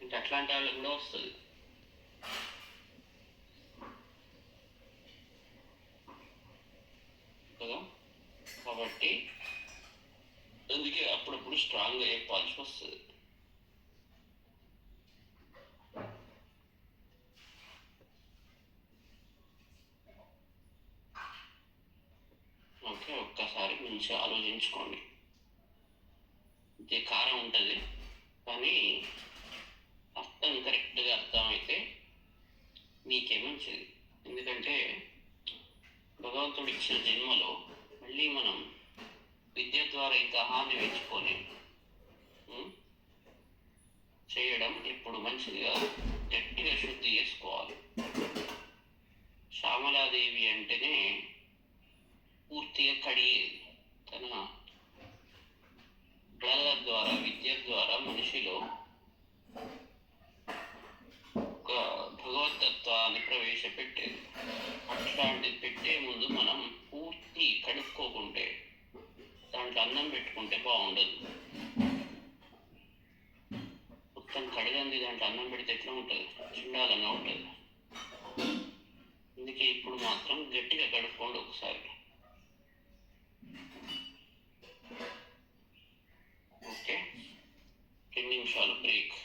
అంటే అట్లాంటి వాళ్ళకి కూడా వస్తుంది. కదా, కాబట్టి అందుకే అప్పుడప్పుడు స్ట్రాంగ్గా చెప్పాల్సి వస్తుంది. ఓకే, ఒక్కసారి మంచిగా ఆలోచించుకోండి. ఇది కారం ఉంటుంది కానీ అర్థం మొత్తం కరెక్ట్గా అర్థమైతే నీకే మంచిది. ఎందుకంటే భగవంతుడు ఇచ్చిన జన్మలో మళ్ళీ మనం విద్య ద్వారా ఇంకా హాని పెంచుకొని చేయడం ఎప్పుడు మంచిది కాదు. గట్టిగా శుద్ధి చేసుకోవాలి. శ్యామలాదేవి అంటేనే పూర్తిగా కడిగేది. తన కళల ద్వారా, విద్య ద్వారా మనిషిలో ఒక భగవతత్వాన్ని ప్రవేశపెట్టేది. అట్లాంటిది పెట్టే ముందు మనం పూర్తి కడుక్కోకుంటే, దాంట్లో అన్నం పెట్టుకుంటే బాగుండదు. మొత్తం కడగంది దాంట్లో అన్నం పెడితే ఎట్లా ఉంటుంది? చిండాలంగా ఉంటుంది. అందుకే ఇప్పుడు మాత్రం గట్టిగా కడుక్కోండి ఒకసారి. ఓకే, 2 నిమిషాలు బ్రేక్.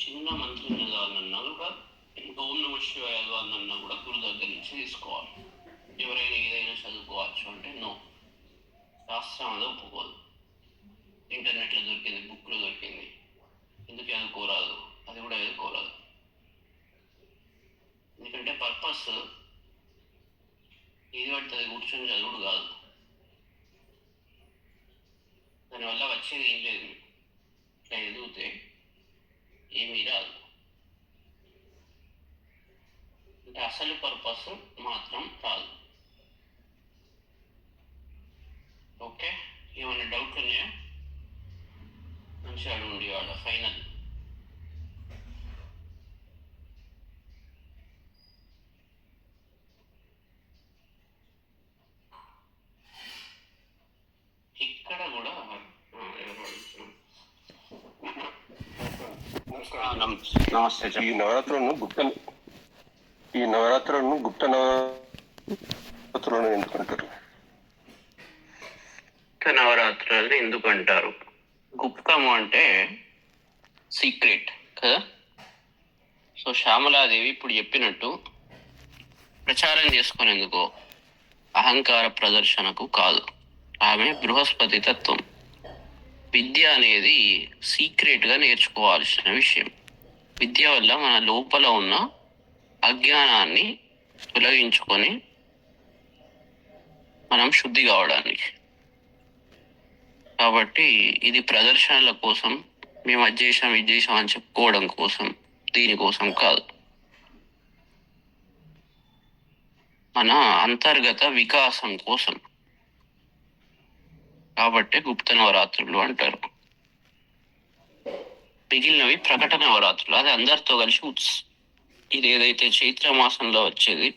చిన్న మంత్రం చదవాలన్నా కూడా, ఓం నమ శివాయ చదవాలన్నా కూడా గురు దగ్గర నుంచి తీసుకోవాలి. ఎవరైనా ఏదైనా చదువుకోవచ్చు అంటే నో, శాస్త్రం అది ఒప్పుకోదు. ఇంటర్నెట్లో దొరికింది, బుక్లో దొరికింది, ఎందుకు చదువుకోరాదు? అది కూడా చదువుకోరాదు. ఎందుకంటే పర్పస్ ఏది పడుతుంది, కూర్చొని చదువుడు కాదు. దానివల్ల వచ్చేది ఏం లేదు. ఇట్లా చదివితే ఏమీ రాదు. అంటే అసలు పర్పస్ మాత్రం రాదు. ఓకే, ఏమైనా డౌట్ ఉన్నాయా? మంచిగా అడుగుండి. వాళ్ళ ఫైనల్ ఇక్కడ కూడా నమస్తే. ఈ నవరాత్రులను గుప్త నవరాత్రులను ఎందుకంటారు? నవరాత్రులు ఎందుకు అంటారు? గుప్తము అంటే సీక్రెట్ కదా. సో శ్యామలాదేవి ఇప్పుడు చెప్పినట్టు ప్రచారం చేసుకునేందుకు, అహంకార ప్రదర్శనకు కాదు. ఆమె బృహస్పతి తత్వం. విద్య అనేది సీక్రెట్గా నేర్చుకోవాల్సిన విషయం. విద్య వల్ల మన లోపల ఉన్న అజ్ఞానాన్ని తొలగించుకొని మనం శుద్ధి కావడానికి. కాబట్టి ఇది ప్రదర్శనల కోసం, మేము అది చేసాం ఇది చేసాం అని చెప్పుకోవడం కోసం, దీనికోసం కాదు. మన అంతర్గత వికాసం కోసం. కాబట్టి గుప్త నవరాత్రులు అంటారు. మిగిలినవి ప్రకటన నవరాత్రులు. అది అందరితో కలిసి ఇది ఏదైతే చైత్ర మాసంలో వచ్చేది,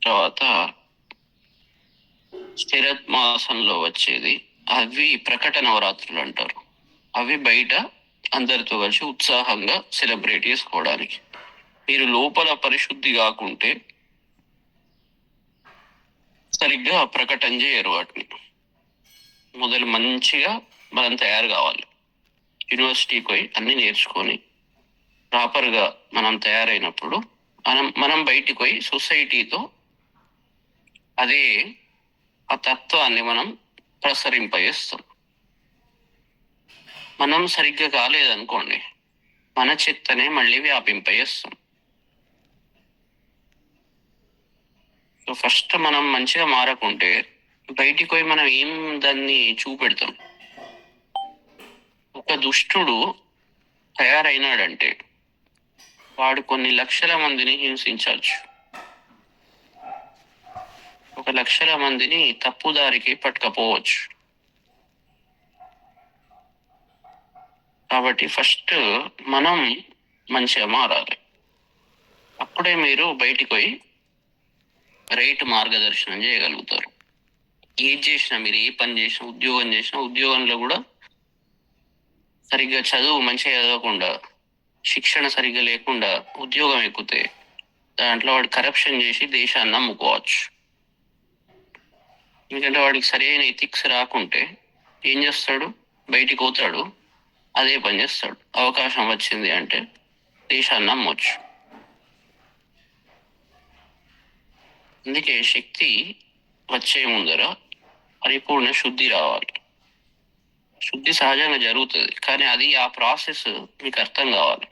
తర్వాత శరత్ మాసంలో వచ్చేది, అవి ప్రకటన నవరాత్రులు అంటారు. అవి బయట అందరితో కలిసి ఉత్సాహంగా సెలబ్రేట్ చేసుకోవడానికి. మీరు లోపల పరిశుద్ధి కాకుంటే సరిగ్గా ప్రకటన చేయరు వాటిని. మొదలు మంచిగా మనం తయారు కావాలి. యూనివర్సిటీకి పోయి అన్ని నేర్చుకొని ప్రాపర్గా మనం తయారైనప్పుడు మనం బయటికి పోయి సొసైటీతో అదే ఆ తత్వాన్ని మనం ప్రసరింపజేస్తాం. మనం సరిగ్గా కాలేదనుకోండి, మన చెత్తనే మళ్ళీ వ్యాపింపజేస్తాం. సో ఫస్ట్ మనం మంచిగా మారకుంటే బయటికి పోయి మనం ఏం దాన్ని చూపెడతాం. ఒక దుష్టుడు తయారైనాడంటే వాడు కొన్ని లక్షల మందిని హింసించవచ్చు, ఒక లక్షల మందిని తప్పుదారికి పట్టుకపోవచ్చు. కాబట్టి ఫస్ట్ మనం మంచిగా మారాలి. అప్పుడే మీరు బయటికి పోయి రైట్ మార్గదర్శనం చేయగలుగుతారు. ఏది చేసినా, మీరు ఏ పని చేసినా, ఉద్యోగం చేసినా, ఉద్యోగంలో కూడా సరిగ్గా మంచిగా చదవకుండా, శిక్షణ సరిగ్గా లేకుండా ఉద్యోగం ఎక్కితే దాంట్లో వాడు కరప్షన్ చేసి దేశాన్ని నమ్ముకోవచ్చు. ఎందుకంటే వాడికి సరైన ఎథిక్స్ రాకుంటే ఏం చేస్తాడు? బయటికి పోతాడు, అదే పని చేస్తాడు. అవకాశం వచ్చింది అంటే దేశాన్ని నమ్మొచ్చు. అందుకే శక్తి వచ్చే ముందర పరిపూర్ణ శుద్ధి రావాలి. శుద్ధి సహజంగా జరుగుతుంది, కానీ అది ఆ ప్రాసెస్ మీకు అర్థం కావాలి.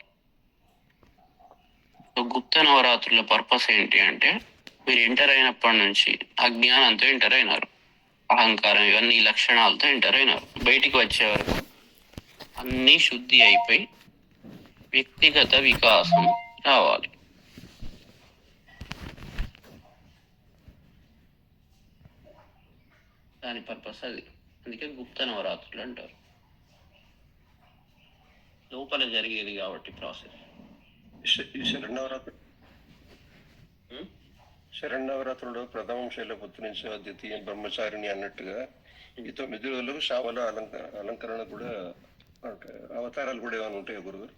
గుప్త నవరాత్రుల పర్పస్ ఏంటి అంటే, మీరు ఎంటర్ అయినప్పటి నుంచి అజ్ఞానంతో ఎంటర్ అయినారు, అహంకారం ఇవన్నీ లక్షణాలతో ఎంటర్ అయినారు. బయటికి వచ్చే వరకు అన్నీ శుద్ధి అయిపోయి వ్యక్తిగత వికాసం రావాలి. దాని పర్పస్ అది. అందుకే గుప్త నవరాత్రులు అంటారు. లోపల జరిగేది కాబట్టి ప్రాసెస్. శరణవరాత్రులు ప్రథమం శైలపుత్రి నుంచి ద్వితీయం బ్రహ్మచారిణి అన్నట్టుగా ఈ 9 రోజులకు శ్రావణ అలంకరణ కూడా అవతారాలు కూడా ఏమైనా ఉంటాయా గురుగారు?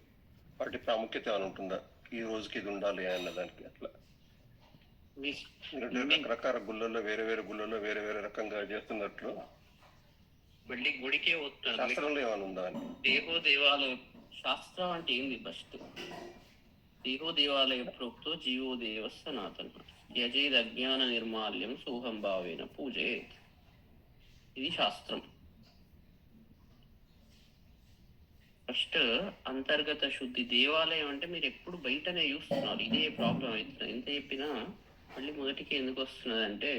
వాటి ప్రాముఖ్యత ఏమైనా ఉంటుందా? ఈ రోజుకి ఇది ఉండాలి అన్నదానికి అట్లా రకరకాల గుళ్ళల్లో వేరే వేరే గుళ్ళల్లో వేరే వేరే రకంగా చేస్తున్నట్లు మళ్ళీ గుడికే వస్తుంది. శాస్త్రంలో ఏమైనా ఉందా అని. దేహో దేవాలయ శాస్త్రం అంటే ఏంది? ఫస్ట్ దేహో దేవాలయ ప్రోక్తో జీవో దేవ సనాతన యజేద్ అజ్ఞాన నిర్మాల్యం సోహం భావేన పూజే. ఇది శాస్త్రం. ఫస్ట్ అంతర్గత శుద్ధి. దేవాలయం అంటే మీరు ఎప్పుడు బయటనే చూస్తున్నారు, ఇదే ప్రాబ్లం అవుతుంది. ఎంత చెప్పినా మళ్ళీ మొదటికి ఎందుకు వస్తున్నది అంటే,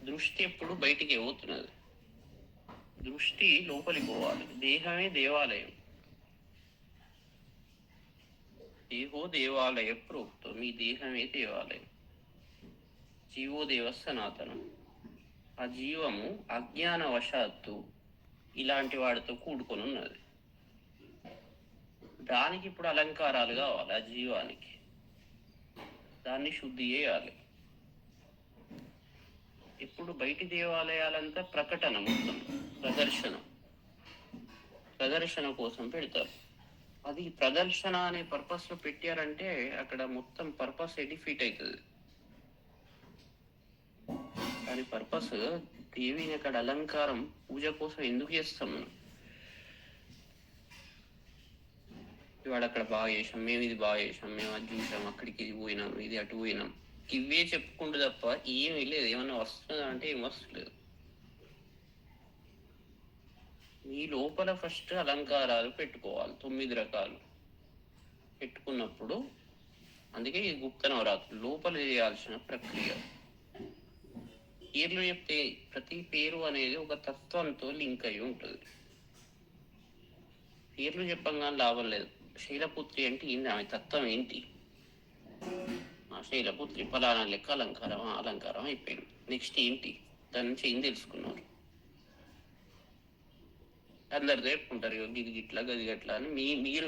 దృష్టి ఎప్పుడు బయటికి పోతున్నది, దృష్టి లోపలికి పోవాలి. దేహమే దేవాలయం. దేహో దేవాలయ ప్రోక్తం, మీ దేహమే దేవాలయం. జీవో దేవ సనాతనం. ఆ జీవము అజ్ఞానవశాత్తు ఇలాంటి వాడితో కూడుకొని ఉన్నది. దానికి ఇప్పుడు అలంకారాలు కావాలి. ఆ జీవానికి దాన్ని శుద్ధి చేయాలి. ఇప్పుడు బయటి దేవాలయాలంతా ప్రకటన, మొత్తం ప్రదర్శన కోసం పెడతారు. అది ప్రదర్శన అనే పర్పస్ లో పెట్టారంటే అక్కడ మొత్తం పర్పస్ డిఫీట్ అవుతుంది. దాని పర్పస్ దేవిని అక్కడ అలంకారం, పూజ కోసం ఎందుకు చేస్తాం మనం? ఇవాడు అక్కడ బాగా చేసాం, మేము ఇది బాగా చేసాం, మేము అది చూసాం, అక్కడికి ఇది పోయినాం, ఇది అటు పోయినాం, ఇవే చెప్పుకుంటూ తప్ప ఏమీ లేదు. ఏమన్నా వస్తుందా అంటే ఏం వస్తలేదు. మీ లోపల ఫస్ట్ అలంకారాలు పెట్టుకోవాలి, 9 రకాలు పెట్టుకున్నప్పుడు. అందుకే ఈ గుప్త నవరాత్రులు లోపల చేయాల్సిన ప్రక్రియ. పేర్లు చెప్తే ప్రతి పేరు అనేది ఒక తత్వంతో లింక్ అయి ఉంటుంది. పేర్లు చెప్పంగా లాభం లేదు. శైలపుత్రి అంటే ఏంటి? ఆమె తత్వం ఏంటి? శైలపుత్రి ఫలానా లెక్క అలంకారం అయిపోయింది. నెక్స్ట్ ఏంటి? దాని నుంచి ఏం తెలుసుకున్నారు? అందరు చెప్పుకుంటారు ఇది గిట్లా గది గట్లా అని.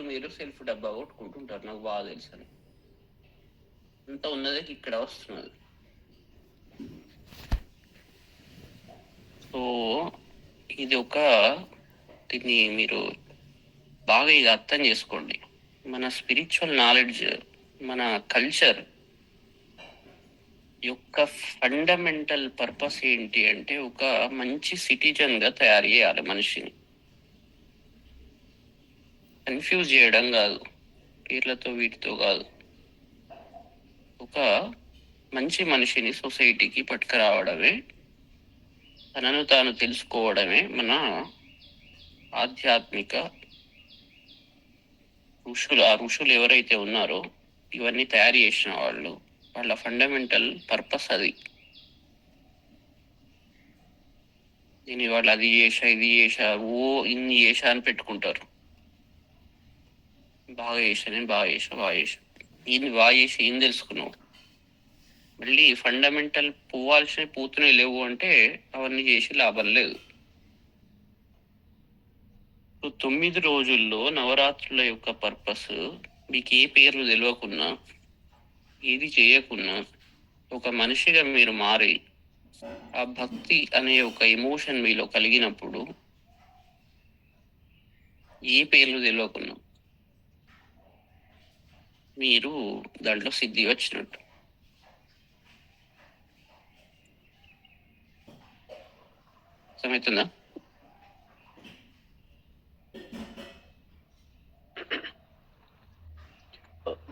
మీరు సెల్ఫ్ డబ్బా కొట్టుకుంటుంటారు, నాకు బాగా తెలుసు అని. అంత ఉన్నదే ఇక్కడ వస్తున్నది. సో ఇది దీన్ని మీరు బాగా ఇది అర్థం చేసుకోండి. మన స్పిరిచువల్ నాలెడ్జ్, మన కల్చర్ యొక్క ఫండమెంటల్ పర్పస్ ఏంటి అంటే, ఒక మంచి సిటిజన్గా తయారు చేయాలి మనిషిని. కన్ఫ్యూజ్ చేయడం కాదు, పేర్లతో వీటితో కాదు. ఒక మంచి మనిషిని సొసైటీకి పట్టుకురావడమే తనను తాను తెలుసుకోవడమే మన ఆధ్యాత్మిక ఆ ఋషులు ఎవరైతే ఉన్నారో ఇవన్నీ తయారు చేసిన వాళ్ళు, వాళ్ళ ఫండమెంటల్ పర్పస్ అది. దీని వాళ్ళు అది చేసా ఇది చేసా ఇన్ని చేసా అని పెట్టుకుంటారు. బాగా చేసా, నేను బాగా చేసా. ఈయన్ని బాగా చేసి ఏం తెలుసుకున్నావు? మళ్ళీ ఫండమెంటల్ పోవాల్సిన పోతూనే లేవు అంటే అవన్నీ చేసి లాభం లేదు. 9 రోజుల్లో నవరాత్రుల యొక్క పర్పస్ మీకు ఏ పేర్లు తెలియకున్నా, ఏది చేయకున్నా, ఒక మనిషిగా మీరు మారి ఆ భక్తి అనే ఒక ఎమోషన్ మీలో కలిగినప్పుడు ఏ పేర్లు తెలియకున్నా మీరు దాంట్లో సిద్ధి వచ్చినట్టు. అర్థమవుతుందా?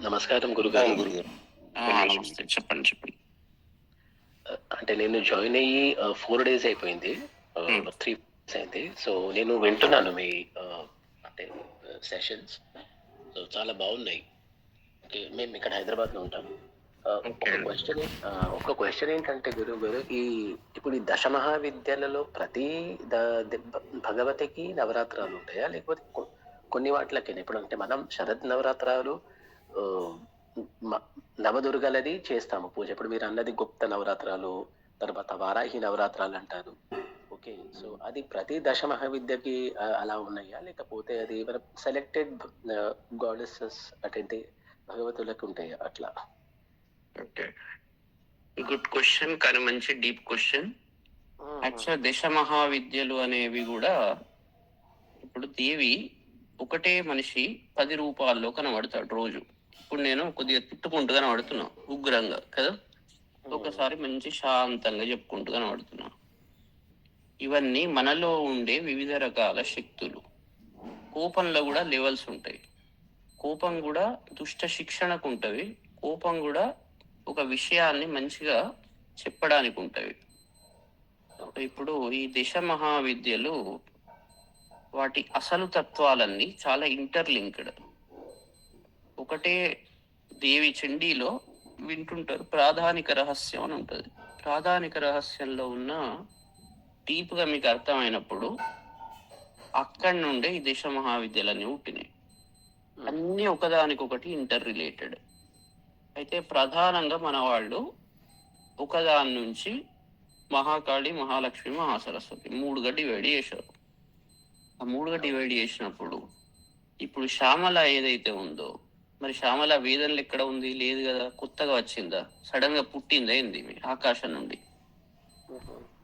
నమస్కారం గురుగారు. గురుగారు నమస్తే, చెప్పండి. అంటే నేను జాయిన్ అయ్యి 4 days అయిపోయింది, 3 days అయింది. సో నేను వింటున్నాను మీ అంటే సెషన్స్. సో చాలా బాగున్నాయి. మేము ఇక్కడ హైదరాబాద్లో ఉంటాం. ఒక క్వశ్చన్ ఏంటంటే గురువు గారు, ఇప్పుడు ఈ దశమహావిద్యలలో ప్రతి భగవతికి నవరాత్రాలు ఉంటాయా, లేకపోతే కొన్ని వాటిలకి? ఇప్పుడు అంటే మనం శరద్ నవరాత్రాలు నవదుర్గలది చేస్తాము పూజ. ఇప్పుడు మీరు అన్నది గుప్త నవరాత్రాలు, తర్వాత వారాహి నవరాత్రాలు అంటారు. ఓకే, సో అది ప్రతి దశ మహావిద్యకి అలా ఉన్నాయా, లేకపోతే అది సెలెక్టెడ్ గాడెసెస్ అంటే భగవతులకు ఉంటాయా అట్లా? ఓకే, గుడ్ క్వశ్చన్, కానీ మంచి డీప్ క్వశ్చన్. యాక్చువల్ దశ మహావిద్యలు అనేవి కూడా ఇప్పుడు దేవి ఒకటే మనిషి 10 రూపాల్లో కనబడతాడు రోజు. ఇప్పుడు నేను కొద్దిగా తిట్టుకుంటూ కనబడుతున్నా, ఉగ్రంగా కదా, ఒకసారి మంచి శాంతంగా చెప్పుకుంటూ కనబడుతున్నా. ఇవన్నీ మనలో ఉండే వివిధ రకాల శక్తులు. కోపంలో కూడా లెవెల్స్ ఉంటాయి. కోపం కూడా దుష్ట శిక్షణకు ఉంటుంది. కోపం కూడా ఒక విషయాన్ని మంచిగా చెప్పడానికి ఉంటుంది. ఇప్పుడు ఈ దశ మహావిద్యలు వాటి అసలు తత్వాలన్నీ చాలా ఇంటర్లింక్డ్. ఒకటే దేవి చండీలో వింటుంటారు, ప్రాధానిక రహస్యం అని ఉంటుంది. ప్రాధానిక రహస్యంలో ఉన్న డీప్గా మీకు అర్థమైనప్పుడు అక్కడి నుండే ఈ దశ మహావిద్యలన్నీ పుట్టినాయి. అన్నీ ఒకదానికొకటి ఇంటర్ రిలేటెడ్. అయితే ప్రధానంగా మన వాళ్ళు ఒకదాని నుంచి మహాకాళి, మహాలక్ష్మి, మహాసరస్వతి 3గా డివైడ్ చేశారు. ఆ 3గా డివైడ్ చేసినప్పుడు ఇప్పుడు శ్యామల ఏదైతే ఉందో, మరి శ్యామల వేదంలో ఎక్కడ ఉంది? లేదు కదా, కొత్తగా వచ్చిందా, సడన్ గా పుట్టిందా ఏంది ఆకాశం నుండి?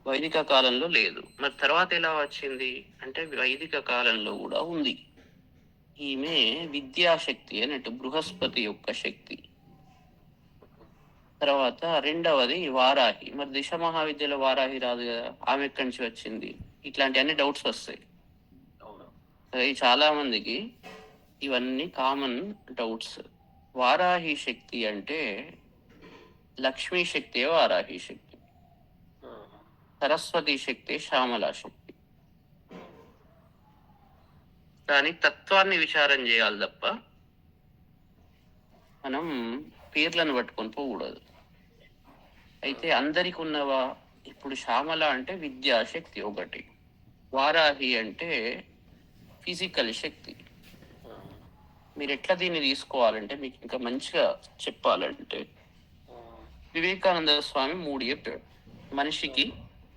వైదిక కాలంలో లేదు. మరి తర్వాత ఎలా వచ్చింది అంటే వైదిక కాలంలో కూడా ఉంది. ఈమె విద్యాశక్తి అన్నట్టు, బృహస్పతి యొక్క శక్తి. తర్వాత రెండవది వారాహి. మరి దిశ మహావిద్యలో వారాహి రాదు కదా, ఆమె ఎక్కడి నుంచి వచ్చింది? ఇట్లాంటి అన్ని డౌట్స్ వస్తాయి. చాలా మందికి ఇవన్నీ కామన్ డౌట్స్. వారాహి శక్తి అంటే లక్ష్మీ శక్తి వారాహి శక్తి, సరస్వతి శక్తి శ్యామలా శక్తి. కానీ తత్వాన్ని విచారం చేయాలి తప్ప మనం పేర్లను పట్టుకొని పోకూడదు. అయితే అందరికి ఉన్నవా? ఇప్పుడు శ్యామల అంటే విద్యాశక్తి ఒకటి, వారాహి అంటే ఫిజికల్ శక్తి. మీరు ఎట్లా దీన్ని తీసుకోవాలంటే, మీకు ఇంకా మంచిగా చెప్పాలంటే, వివేకానంద స్వామి 3 చెప్పాడు మనిషికి.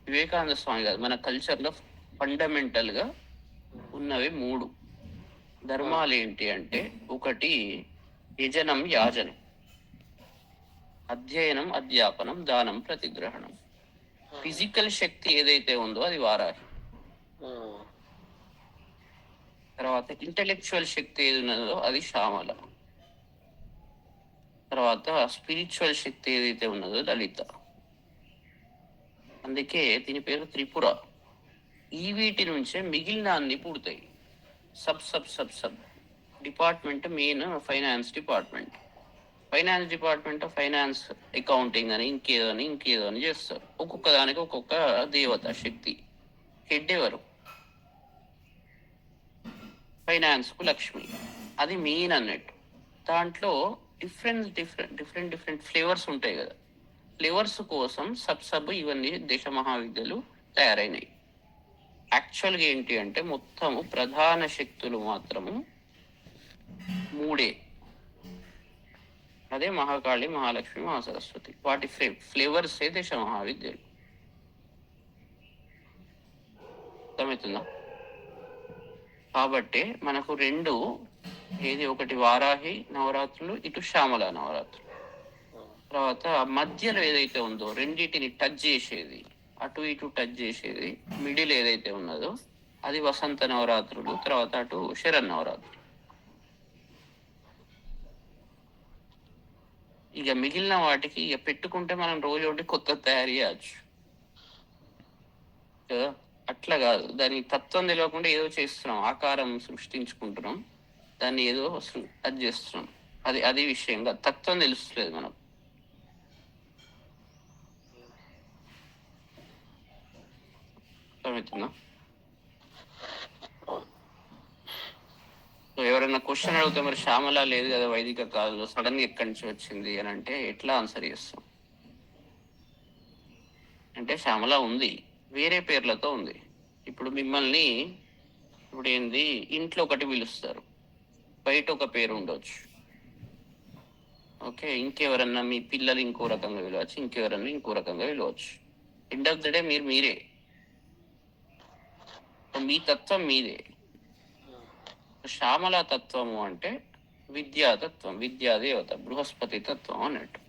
వివేకానంద స్వామి కాదు, మన కల్చర్లో ఫండమెంటల్గా ఉన్నవి 3 ధర్మాలు. ఏంటి అంటే, ఒకటి యజనం, యాజనం, అధ్యయనం, అధ్యాపనం, దానం, ప్రతిగ్రహణం. ఫిజికల్ శక్తి ఏదైతే ఉందో అది వారాహి. తర్వాత ఇంటెలెక్చువల్ శక్తి ఏది ఉన్నదో అది శ్యామల. తర్వాత స్పిరిచువల్ శక్తి ఏదైతే ఉన్నదో లలిత. అందుకే దీని పేరు త్రిపుర. ఈ వీటి నుంచే మిగిలిన అన్ని పుడతాయి. Sub department main finance department. Finance department finance accounting అని ఇంకేదో అని చేస్తారు. ఒక్కొక్క దానికి ఒక్కొక్క దేవత శక్తి. హెడ్ ఎవరు? ఫైనాన్స్ కు లక్ష్మి, అది మెయిన్ అన్నట్టు. దాంట్లో డిఫరెంట్ ఫ్లేవర్స్ ఉంటాయి కదా. ఫ్లేవర్స్ కోసం సబ్ ఇవన్నీ దేశ మహావిద్యలు తయారైనాయి. యాక్చువల్గా ఏంటి అంటే మొత్తము ప్రధాన శక్తులు మాత్రము 3. అదే మహాకాళి, మహాలక్ష్మి, మహాసరస్వతి. వాటి ఫ్లేవర్స్ దేశ మహావిద్యలు. అర్థమవుతుందా? కాబట్టి మనకు 2, ఏది ఒకటి వారాహి నవరాత్రులు, ఇటు శ్యామల నవరాత్రులు. తర్వాత మధ్యలో ఏదైతే ఉందో రెండింటిని టచ్ చేసేది, అటు ఇటు టచ్ చేసేది మిడిల్ ఏదైతే ఉన్నదో అది వసంత నవరాత్రులు, తర్వాత అటు శరన్ నవరాత్రులు. ఇక మిగిలిన వాటికి ఇక పెట్టుకుంటే మనం రోజు ఒకటి కొత్త తయారు చేయచ్చు కదా. అట్లా కాదు, దాని తత్వం తెలియకుండా ఏదో చేస్తున్నాం, ఆకారం సృష్టించుకుంటున్నాం, దాన్ని ఏదో అది చేస్తున్నాం. అది విషయంగా తత్వం తెలుస్తలేదు మనకు. అర్థమవుతుందా? సో ఎవరైనా క్వశ్చన్ అడిగితే మరి శ్యామల లేదు కదా వైదిక కాలంలో, సడన్ గా ఎక్కడి నుంచి వచ్చింది అని అంటే ఎట్లా ఆన్సర్ చేస్తాం? అంటే శ్యామల ఉంది, వేరే పేర్లతో ఉంది. ఇప్పుడు మిమ్మల్ని ఏంది ఇంట్లో ఒకటి పిలుస్తారు, బయట ఒక పేరు ఉండొచ్చు. ఓకే, ఇంకెవరన్నా మీ పిల్లలు ఇంకో రకంగా పిలవచ్చు, ఇంకెవరన్నా ఇంకో రకంగా పిలవచ్చు. ఎండ్ ఆఫ్ ద డే మీరే, మీ తత్వం మీదే. శ్యామల తత్వము అంటే విద్యా తత్వం, విద్యాదేవత, బృహస్పతి తత్వం అన్నట్టు.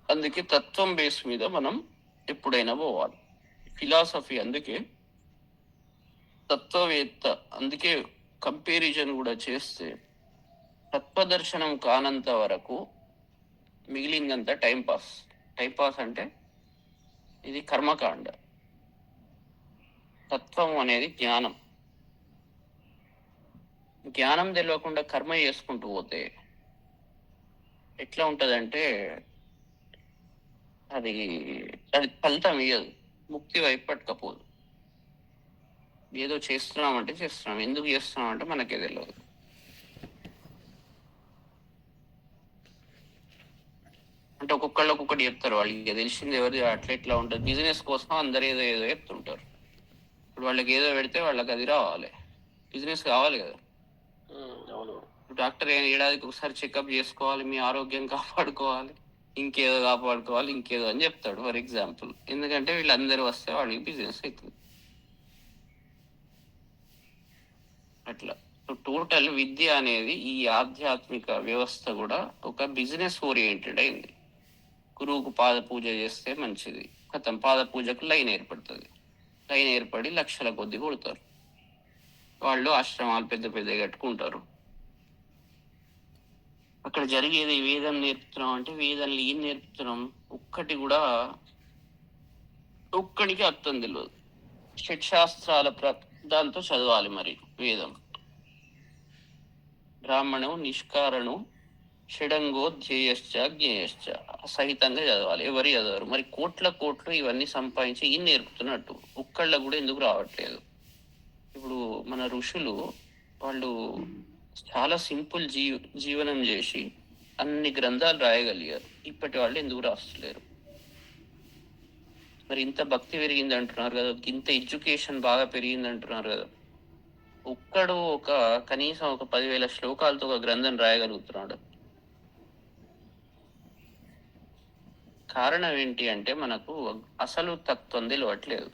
అందుకే తత్వం బేస్ మీద మనం ఎప్పుడైనా పోవాలి. ఫిలాసఫీ అందుకే తత్వవేత్త, అందుకే కంపారిజన్ కూడా చేస్తే తత్వదర్శనం కానంత వరకు మిగిలిందంతా టైంపాస్. అంటే ఇది కర్మకాండ. తత్వం అనేది జ్ఞానం తెలియకుండా కర్మ చేసుకుంటూ పోతే ఎట్లా ఉంటదంటే అది ఫలితం ఇయ్యదు, ముక్తి వైపు పట్టుకపోదు. ఏదో చేస్తున్నాం, ఎందుకు చేస్తున్నాం అంటే మనకే తెలియదు. అంటే ఒక్కొక్కళ్ళు ఒక్కొక్కటి చెప్తారు, వాళ్ళకి తెలిసింది ఎవరు అట్లా ఇట్లా ఉంటుంది. బిజినెస్ కోసం అందరు ఏదో చెప్తుంటారు. ఇప్పుడు వాళ్ళకి ఏదో పెడితే వాళ్ళకి అది రావాలి, బిజినెస్ కావాలి కదా. డాక్టర్ ఏడాదికి ఒకసారి చెకప్ చేసుకోవాలి, మీ ఆరోగ్యం కాపాడుకోవాలి, ఇంకేదో అని చెప్తాడు ఫర్ ఎగ్జాంపుల్. ఎందుకంటే వీళ్ళందరూ వస్తే వాళ్ళకి బిజినెస్ అవుతుంది. అట్లా టోటల్ విద్య అనేది, ఈ ఆధ్యాత్మిక వ్యవస్థ కూడా ఒక బిజినెస్ ఓరియంటెడ్ అయింది. గురువుకు పాద పూజ చేస్తే మంచిది, పాద పూజకు లైన్ ఏర్పడి లక్షల కొద్ది కొడతారు. వాళ్ళు ఆశ్రమాలు పెద్ద కట్టుకుంటారు. అక్కడ జరిగేది వేదం నేర్పుతున్నాం అంటే వేదంలో ఏం నేర్పుతున్నాం ఒక్కడికి అర్థం తెలియదు. షట్శాస్త్రాల దాంతో చదవాలి మరి వేదం. బ్రాహ్మణం నిష్కారణం షడంగో ధ్యేయశ్చ జ్ఞేయశ్చ సహితంగా చదవాలి. ఎవరు చదవరు. మరి కోట్లు ఇవన్నీ సంపాదించి ఏం నేర్పుతున్నట్టు ఒక్కళ్ళకు కూడా ఎందుకు రావట్లేదు? ఇప్పుడు మన ఋషులు వాళ్ళు చాలా సింపుల్ జీవనం చేసి అన్ని గ్రంథాలు రాయగలిగారు. ఇప్పటి వాళ్ళు ఎందుకు రాస్తలేరు? మరి ఇంత భక్తి పెరిగింది అంటున్నారు కదా, ఇంత ఎడ్యుకేషన్ బాగా పెరిగింది అంటున్నారు కదా, ఒక్కడు కనీసం 10,000 శ్లోకాలతో ఒక గ్రంథం రాయగలుగుతున్నాడు. కారణం ఏంటి అంటే మనకు అసలు తత్వం తెలియట్లేదు.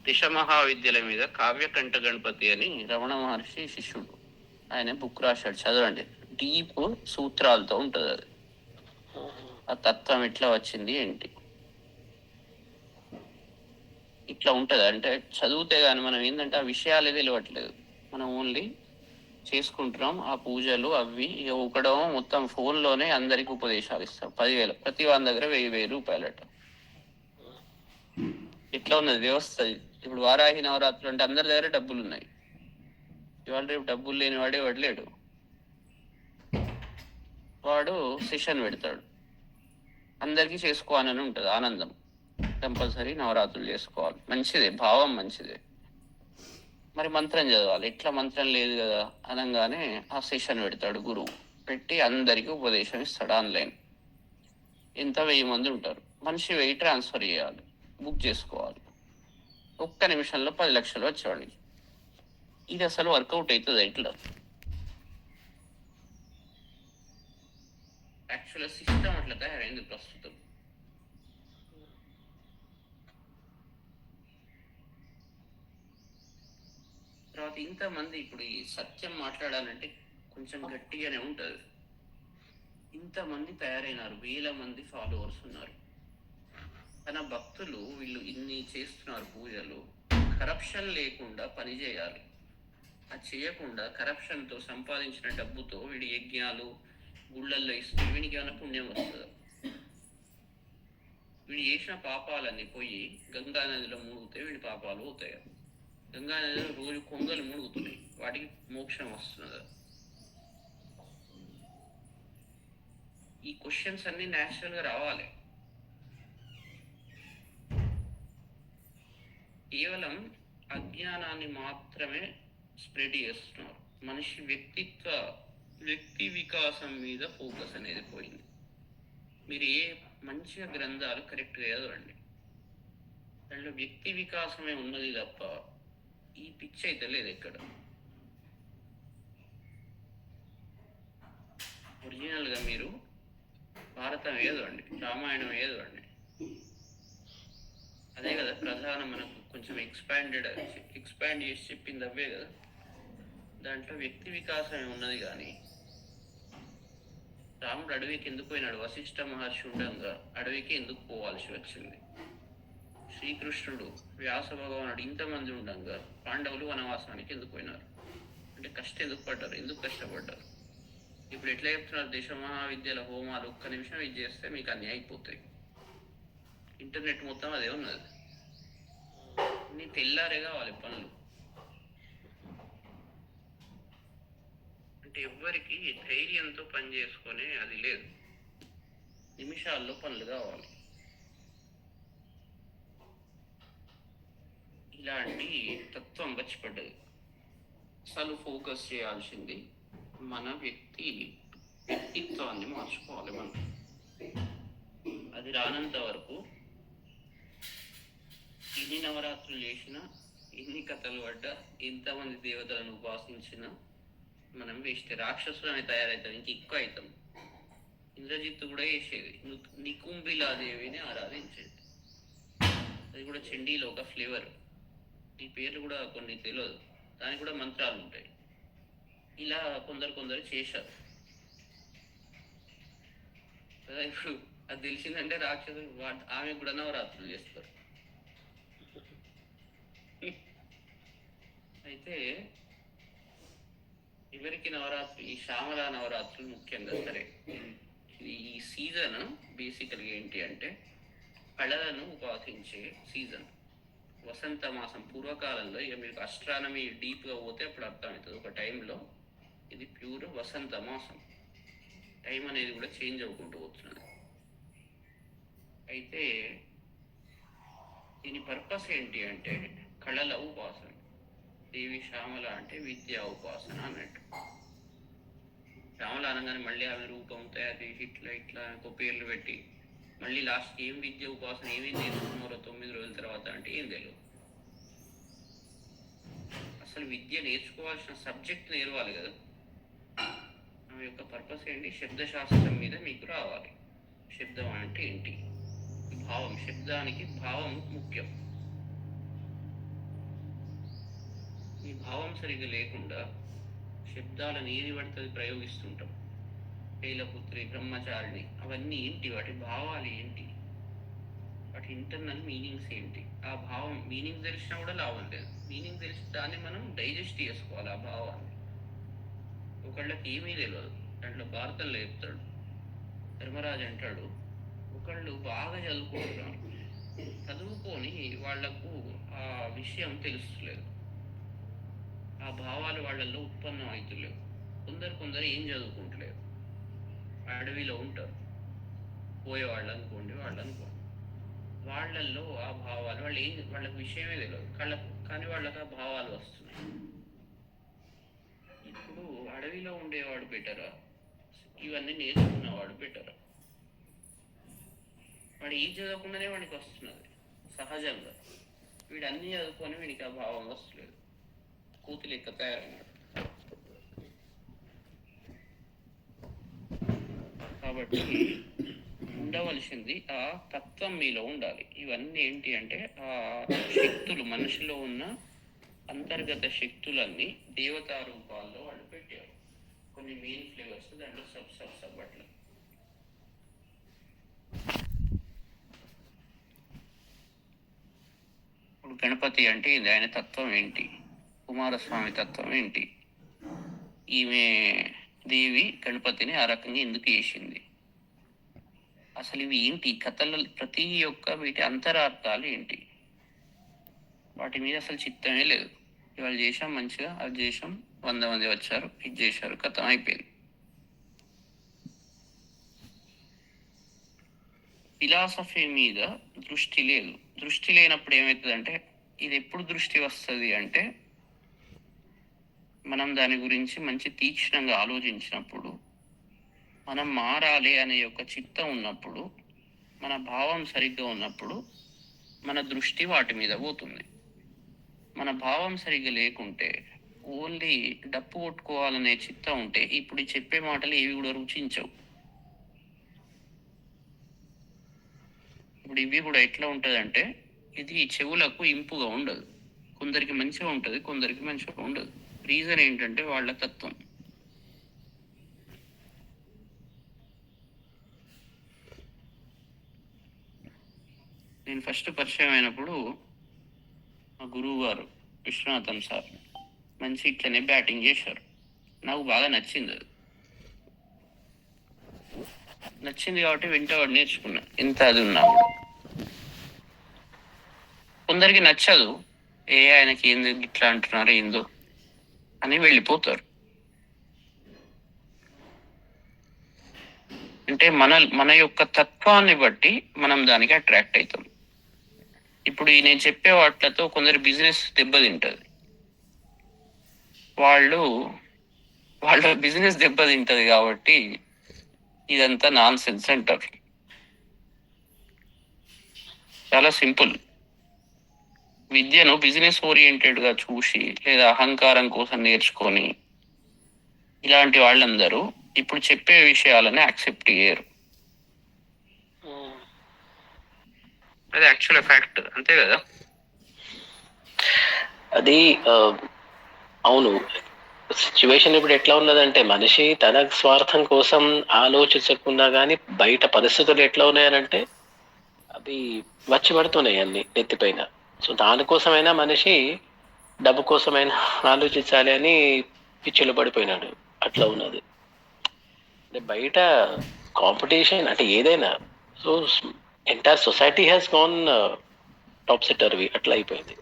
దిశ మహావిద్యల మీద కావ్యకంఠ గణపతి అని రమణ మహర్షి శిష్యుడు, ఆయన బుక్ రాశాడు, చదవండి. డీప్ సూత్రాలతో ఉంటుంది అది. ఆ తత్వం ఎట్లా వచ్చింది ఏంటి ఇట్లా ఉంటది. అంటే చదివితే గాని మనం ఏంటంటే ఆ విషయాలే తెలియట్లేదు. మనం ఓన్లీ చేసుకుంటున్నాం ఆ పూజలు అవి. ఇక ఒకడేమో మొత్తం ఫోన్లోనే అందరికి ఉపదేశాలు ఇస్తాం. 10,000 ప్రతి వాని దగ్గర 1,000 రూపాయలట. ఇట్లా ఉన్నది వ్యవస్థ. ఇప్పుడు వారాహి నవరాత్రులు అంటే అందరి దగ్గర డబ్బులు ఉన్నాయి. ఇవాళ రేపు డబ్బులు లేని వాడే లేడు. వాడు సెషన్ పెడతాడు, అందరికీ చేసుకోవాలని ఉంటుంది ఆనందం. కంపల్సరీ నవరాత్రులు చేసుకోవాలి, మంచిదే, భావం మంచిదే. మరి మంత్రం చదవాలి, ఎట్లా మంత్రం లేదు కదా అనగానే ఆ సెషన్ పెడతాడు గురువు. పెట్టి అందరికీ ఉపదేశం ఇస్తాడు ఆన్లైన్. ఎంత 1000 మంది ఉంటారు, మనిషి 1000 ట్రాన్స్ఫర్ చేయాలి, బుక్ చేసుకోవాలి. ఒక్క నిమిషంలో 10 లక్షలు వచ్చేవాడికి. ఇది అసలు వర్కౌట్ అవుతుంది ఇట్లా? యాక్చువల్గా సిస్టమ్ అట్లా తయారైంది ప్రస్తుతం. తర్వాత ఇంతమంది ఇప్పుడు ఈ సత్యం మాట్లాడాలంటే కొంచెం గట్టిగానే ఉంటుంది. ఇంతమంది తయారైనారు, 1000 మంది ఫాలోవర్స్ ఉన్నారు. తన భక్తులు వీళ్ళు ఇన్ని చేస్తున్నారు పూజలు, కరప్షన్ లేకుండా పని చేయాలి. అది చేయకుండా కరప్షన్తో సంపాదించిన డబ్బుతో వీడి యజ్ఞాలు గుళ్ళల్లో ఇస్తే వీడికి ఏమైనా పుణ్యం వస్తుందా? వీడు చేసిన పాపాలన్నీ పోయి గంగా నదిలో మునిగితే వీడి పాపాలు పోతాయి. గంగా నదిలో రోజు కొంగలు మునుగుతున్నాయి, వాటికి మోక్షం వస్తున్నదా? ఈ క్వశ్చన్స్ అన్ని న్యాచురల్గా రావాలి. కేవలం అజ్ఞానాన్ని మాత్రమే స్ప్రెడ్ చేస్తున్నారు. మనిషి వ్యక్తి వికాసం మీద ఫోకస్ అనేది పోయింది. మీరు ఏ మంచిగా గ్రంథాలు కరెక్ట్గా చదవండి, దాంట్లో వ్యక్తి వికాసమే ఉన్నది తప్ప ఈ పిచ్చి అయితే లేదు ఎక్కడ. ఒరిజినల్గా మీరు భారతం చదవండి, రామాయణం చదవండి, అదే కదా ప్రధానం. మనకు కొంచెం ఎక్స్పాండ్ చేసి చెప్పింది అవే కదా. దాంట్లో వ్యక్తి వికాసమే ఉన్నది. కానీ రాముడు అడవికి ఎందుకు పోయినాడు? వశిష్ఠ మహర్షి ఉండగా అడవికి ఎందుకు పోవాల్సి వచ్చింది? శ్రీకృష్ణుడు, వ్యాస భగవానుడు ఇంతమంది ఉండగా పాండవులు వనవాసానికి ఎందుకు పోయినారు? అంటే ఎందుకు పడ్డారు, ఎందుకు కష్టపడ్డారు? ఇప్పుడు ఎట్లా చెప్తున్నారు? దేశ మహావిద్యల హోమాలు ఒక్క నిమిషం ఇది చేస్తే మీకు అన్నీ అయిపోతాయి. ఇంటర్నెట్ మొత్తం అదే ఉన్నది. నీ తెల్లారే కావాలి పనులు. అంటే ఎవ్వరికి ధైర్యంతో పని చేసుకునే అది లేదు, నిమిషాల్లో పనులు కావాలి. ఇలాంటి తత్వం వచ్చిపడ్డది. అసలు ఫోకస్ చేయాల్సింది మన వ్యక్తిత్వాన్ని మార్చుకోవాలి మనం. అది రానంత వరకు ఎన్ని నవరాత్రులు చేసినా, ఎన్ని కథలు పడ్డా, ఎంతమంది దేవతలను ఉపాసించినా మనం వేస్తే రాక్షసులని తయారవుతాం, ఇంక ఎక్కువ అవుతాం. ఇంద్రజిత్తు కూడా చేసేది నికుంభిలాదేవిని ఆరాధించేది. అది కూడా చండీలో ఒక ఫ్లేవర్. ఈ పేర్లు కూడా కొన్ని తెలియదు, దానికి కూడా మంత్రాలు ఉంటాయి. ఇలా కొందరు చేశారు కదా. ఇప్పుడు అది తెలిసిందంటే రాక్షసులు ఆమె కూడా నవరాత్రులు చేస్తారు. అయితే ఎవరికి నవరాత్రి, ఈ శ్యామల నవరాత్రులు ముఖ్యంగా. సరే, ఈ సీజన్ బేసికల్గా ఏంటి అంటే కళలను ఉపాసించే సీజన్. వసంత మాసం పూర్వకాలంలో, ఇక మీకు అస్ట్రానమీ డీప్గా పోతే అప్పుడు అర్థమవుతుంది. ఒక టైంలో ఇది ప్యూర్ వసంత మాసం. టైం అనేది కూడా చేంజ్ అవ్వకుంటూ పోతున్నది. అయితే దీని పర్పస్ ఏంటి అంటే కళల ఉపాసన. దేవి శ్యామల అంటే విద్యా ఉపాసన అన్నట్టు. శ్యామల అనగానే మళ్ళీ ఆమె రూపం తయారు చేసి ఇట్లా పేర్లు పెట్టి మళ్ళీ లాస్ట్ ఏం విద్య ఉపాసన ఏమేమి నేర్చుకున్నారో 9 రోజుల తర్వాత అంటే ఏం తెలియదు. అసలు విద్య నేర్చుకోవాల్సిన సబ్జెక్ట్ నేర్వాలి కదా. ఆమె యొక్క పర్పస్ ఏంటి? శబ్దశాస్త్రం మీద మీకు రావాలి. శబ్దం అంటే ఏంటి, భావం. శబ్దానికి భావం ముఖ్యం. ఈ భావం సరిగ్గా లేకుండా శబ్దాలను ఏది పడుతుంది ప్రయోగిస్తుంటాం. శైలపుత్రి, బ్రహ్మచారిణి, అవన్నీ ఏంటి? వాటి భావాలు ఏంటి? వాటి ఇంటర్నల్ మీనింగ్స్ ఏంటి? ఆ భావం మీనింగ్ తెలిసినా కూడా లాభం లేదు. మీనింగ్ తెలిసి దాన్ని మనం డైజెస్ట్ చేసుకోవాలి ఆ భావాన్ని. ఒకళ్ళకి ఏమీ తెలియదు. దాంట్లో భారతంలో చెప్తాడు, ధర్మరాజు అంటాడు, ఒకళ్ళు బాగా చదువుకుంటున్నారు, చదువుకొని వాళ్లకు ఆ విషయం తెలుస్తలేదు, ఆ భావాలు వాళ్ళల్లో ఉత్పన్నం అవుతలేవు. కొందరు ఏం చదువుకుంటలేరు, అడవిలో ఉంటారు, పోయేవాళ్ళు అనుకోండి, వాళ్ళల్లో ఆ భావాలు వాళ్ళకి విషయమే తెలియదు, కానీ వాళ్ళకి ఆ భావాలు వస్తున్నాయి. ఇప్పుడు అడవిలో ఉండేవాడు బెటరా, ఇవన్నీ నేర్చుకున్నవాడు బెటరా? వాడు ఏం చదవకుండానే వాడికి వస్తున్నది సహజంగా, వీడు అన్ని చదువుకొని వీడికి ఆ భావం వస్తలేదు, కూతురు లెక్క తయారైనాడు. కాబట్టి ఉండవలసింది ఆ తత్వం మీలో ఉండాలి. ఇవన్నీ ఏంటి అంటే ఆ శక్తులు, మనిషిలో ఉన్న అంతర్గత శక్తులన్నీ దేవతా రూపాల్లో వాళ్ళు పెట్టారు. కొన్ని మెయిన్ ఫ్లేవర్స్, దాంట్లో సబ్ అట్లా. ఇప్పుడు గణపతి అంటే ఇది, ఆయన తత్వం ఏంటి, కుమారస్వామి తత్వం ఏంటి, ఈమె దేవి గణపతిని ఆ రకంగా ఎందుకు చేసింది, అసలు ఇవి ఏంటి కథల, ప్రతి ఒక్క వీటి అంతరార్థాలు ఏంటి, వాటి మీద అసలు చిత్తమే లేదు. ఇవాళ చేసాం మంచిగా, అది చేసాం, 100 మంది వచ్చారు, ఇది చేశారు, కథం అయిపోయింది. ఫిలాసఫీ మీద దృష్టి లేదు. దృష్టి లేనప్పుడు ఏమవుతుందంటే, ఇది ఎప్పుడు దృష్టి వస్తుంది అంటే, మనం దాని గురించి మంచి తీక్షణంగా ఆలోచించినప్పుడు, మనం మారాలి అనే యొక్క చిత్తం ఉన్నప్పుడు, మన భావం సరిగ్గా ఉన్నప్పుడు మన దృష్టి వాటి మీద పోతుంది. మన భావం సరిగ్గా లేకుంటే, ఓన్లీ డప్పు కొట్టుకోవాలనే చిత్తం ఉంటే, ఇప్పుడు చెప్పే మాటలు ఏవి కూడా రుచించవు. ఇప్పుడు ఇవి కూడా ఎట్లా ఉంటుందంటే, ఇది చెవులకు ఇంపుగా ఉండదు, కొందరికి మంచిగా ఉంటుంది, కొందరికి మంచిగా ఉండదు. రీజన్ ఏంటంటే వాళ్ళ తత్వం. నేను ఫస్ట్ పరిచయం అయినప్పుడు మా గురువు గారు విశ్వనాథన్ సార్ మంచి ఇట్లనే బ్యాటింగ్ చేశారు. నాకు బాగా నచ్చింది, అది నచ్చింది కాబట్టి వెంటనే నేర్చుకున్నా, ఎంత అది ఉన్నా కూడా. కొందరికి నచ్చదు, ఆయనకి ఏంది ఇట్లా అంటున్నారు ఏందో అని వెళ్ళిపోతారు. అంటే మన యొక్క తత్వాన్ని బట్టి మనం దానికి అట్రాక్ట్ అవుతాం. ఇప్పుడు నేను చెప్పే వాటితో కొందరు బిజినెస్ దెబ్బతింటది, వాళ్ళ బిజినెస్ దెబ్బతింటది కాబట్టి ఇదంతా నాన్ సెన్స్ అంటారు. చాలా సింపుల్. విద్యను బిజినెస్ ఓరియంటెడ్ గా చూసి, లేదా అహంకారం కోసం నేర్చుకొని, ఇలాంటి వాళ్ళందరూ ఇప్పుడు చెప్పే విషయాలని యాక్సెప్ట్ చేయరు. అది యాక్చువల్ ఫ్యాక్ట్, అంతే కదా. అది అవును. సిచ్యువేషన్ ఇప్పుడు ఎట్లా ఉన్నదంటే, మనిషి తన స్వార్థం కోసం ఆలోచించకుండా కానీ బయట పరిస్థితులు ఎట్లా ఉన్నాయనంటే, అవి వచ్చి పడుతున్నాయి అన్ని నెత్తిపైన. సో దానికోసమైనా మనిషి డబ్బు కోసమైనా ఆలోచించాలి అని పిచ్చిలో పడిపోయినాడు. అట్లా ఉన్నది. అంటే బయట కాంపిటీషన్ అంటే ఏదైనా, so entire society has gone top సెటర్వి, అట్లా అయిపోయింది.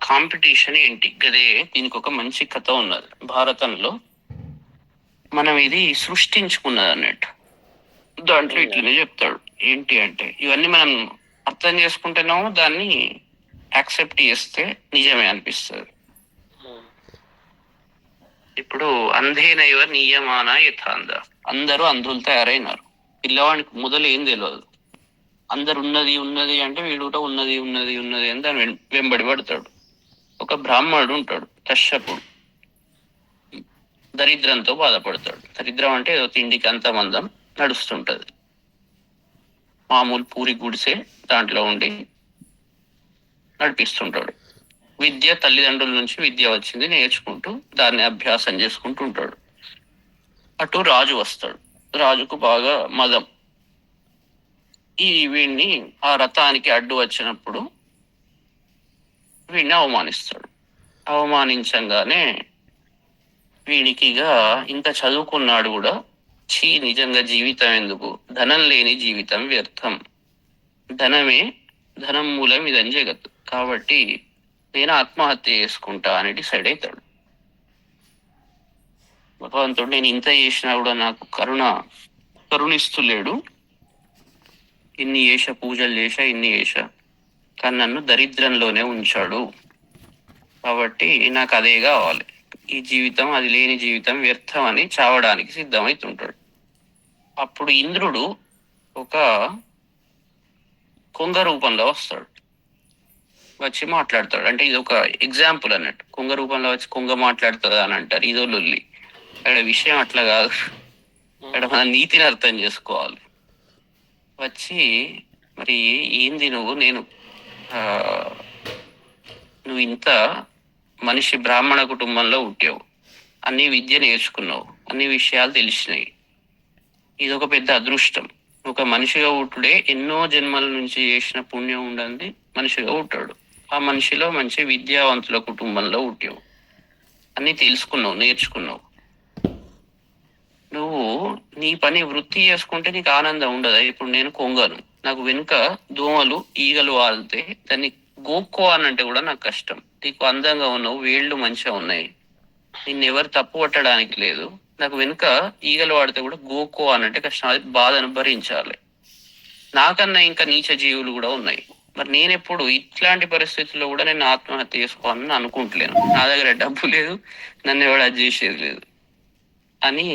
కాంపిటీషన్ ఏంటి గదే, దీనికి ఒక మంచి కథ ఉన్నది భారతంలో. మనం ఇది సృష్టించుకున్నది అన్నట్టు. దాంట్లో ఇట్లనే చెప్తాడు, ఏంటి అంటే ఇవన్నీ మనం అర్థం చేసుకుంటున్నాము, దాన్ని యాక్సెప్ట్ చేస్తే నిజమే అనిపిస్తుంది. ఇప్పుడు అంధేనైవ నియమాన యథాంధ, అందరూ అంధులు తయారైనారు. పిల్లవాడికి మొదలు ఏం తెలియదు, అందరు ఉన్నది అంటే వీడు కూడా ఉన్నది అని దాన్ని వెంబడి పడతాడు. ఒక బ్రాహ్మణుడు ఉంటాడు, కశ్యపుడు, దరిద్రంతో బాధపడతాడు. దరిద్రం అంటే ఏదో తిండికి అంత మందం నడుస్తుంటది. మామూలు పూరి గుడిసే దాంట్లో ఉండి నడిపిస్తుంటాడు. విద్య తల్లిదండ్రుల నుంచి విద్య వచ్చింది, నేర్చుకుంటూ దాన్ని అభ్యాసం చేసుకుంటూ ఉంటాడు. అటు రాజు వస్తాడు, రాజుకు బాగా మదం. వీడిని ఆ రథానికి అడ్డు వచ్చినప్పుడు వీడిని అవమానిస్తాడు. అవమానించగానే వీడికిగా ఇంత చదువుకున్నాడు కూడా, నిజంగా జీవితం ఎందుకు, ధనం లేని జీవితం వ్యర్థం, ధనం మూలం ఇదని జగత్తు, కాబట్టి నేను ఆత్మహత్య చేసుకుంటా అని డిసైడ్ అవుతాడు. భగవంతుడు నేను ఇంత చేసినా కూడా నాకు కరుణిస్తులేడు, ఇన్ని పూజలు చేశా, ఇన్ని చేశా, కానీ నన్ను దరిద్రంలోనే ఉంచాడు, కాబట్టి నాకు అదే కావాలి, ఈ జీవితం అది లేని జీవితం వ్యర్థం అని చావడానికి సిద్ధమవుతుంటాడు. అప్పుడు ఇంద్రుడు ఒక కొంగ రూపంలో వస్తాడు, వచ్చి మాట్లాడతాడు. అంటే ఇది ఒక ఎగ్జాంపుల్ అన్నట్టు, కొంగ రూపంలో వచ్చి కొంగ మాట్లాడుతుందా అని అంటారు, ఇదో లొల్లి. అక్కడ విషయం అట్లా కాదు, అక్కడ మన నీతిని అర్థం చేసుకోవాలి. వచ్చి మరి ఏంది నువ్వు ఇంత మనిషి బ్రాహ్మణ కుటుంబంలో పుట్టావు, అన్ని విద్య నేర్చుకున్నావు, అన్ని విషయాలు తెలిసినాయి, ఇది ఒక పెద్ద అదృష్టం. ఒక మనిషిగా పుట్టుడే ఎన్నో జన్మల నుంచి చేసిన పుణ్యం ఉండండి మనిషిగా పుట్టాడు. ఆ మనిషిలో మంచి విద్యావంతుల కుటుంబంలో పుట్టావు, అన్ని తెలుసుకున్నావు, నేర్చుకున్నావు. నువ్వు నీ పని వృత్తి చేసుకుంటే నీకు ఆనందం ఉండదా? ఇప్పుడు నేను కొంగను, నాకు వెనుక దోమలు ఈగలు వాళ్తే దాన్ని గోక్కోవాలంటే కూడా నాకు కష్టం. నీకు అందంగా ఉన్నావు, వేళ్ళు మంచిగా ఉన్నాయి, నిన్ను ఎవరు తప్పు పట్టడానికి లేదు, నాకు వెనుక ఈగలు వాడితే కూడా గోక్కోవాలంటే కష్టం, అది బాధను భరించాలి. నాకన్నా ఇంకా నీచ జీవులు కూడా ఉన్నాయి, మరి నేనెప్పుడు ఇట్లాంటి పరిస్థితుల్లో కూడా నేను ఆత్మహత్య చేసుకోవాలని అనుకుంటలేను, నా దగ్గర డబ్బు లేదు, నన్ను ఎవడు అది చేసేది లేదు అని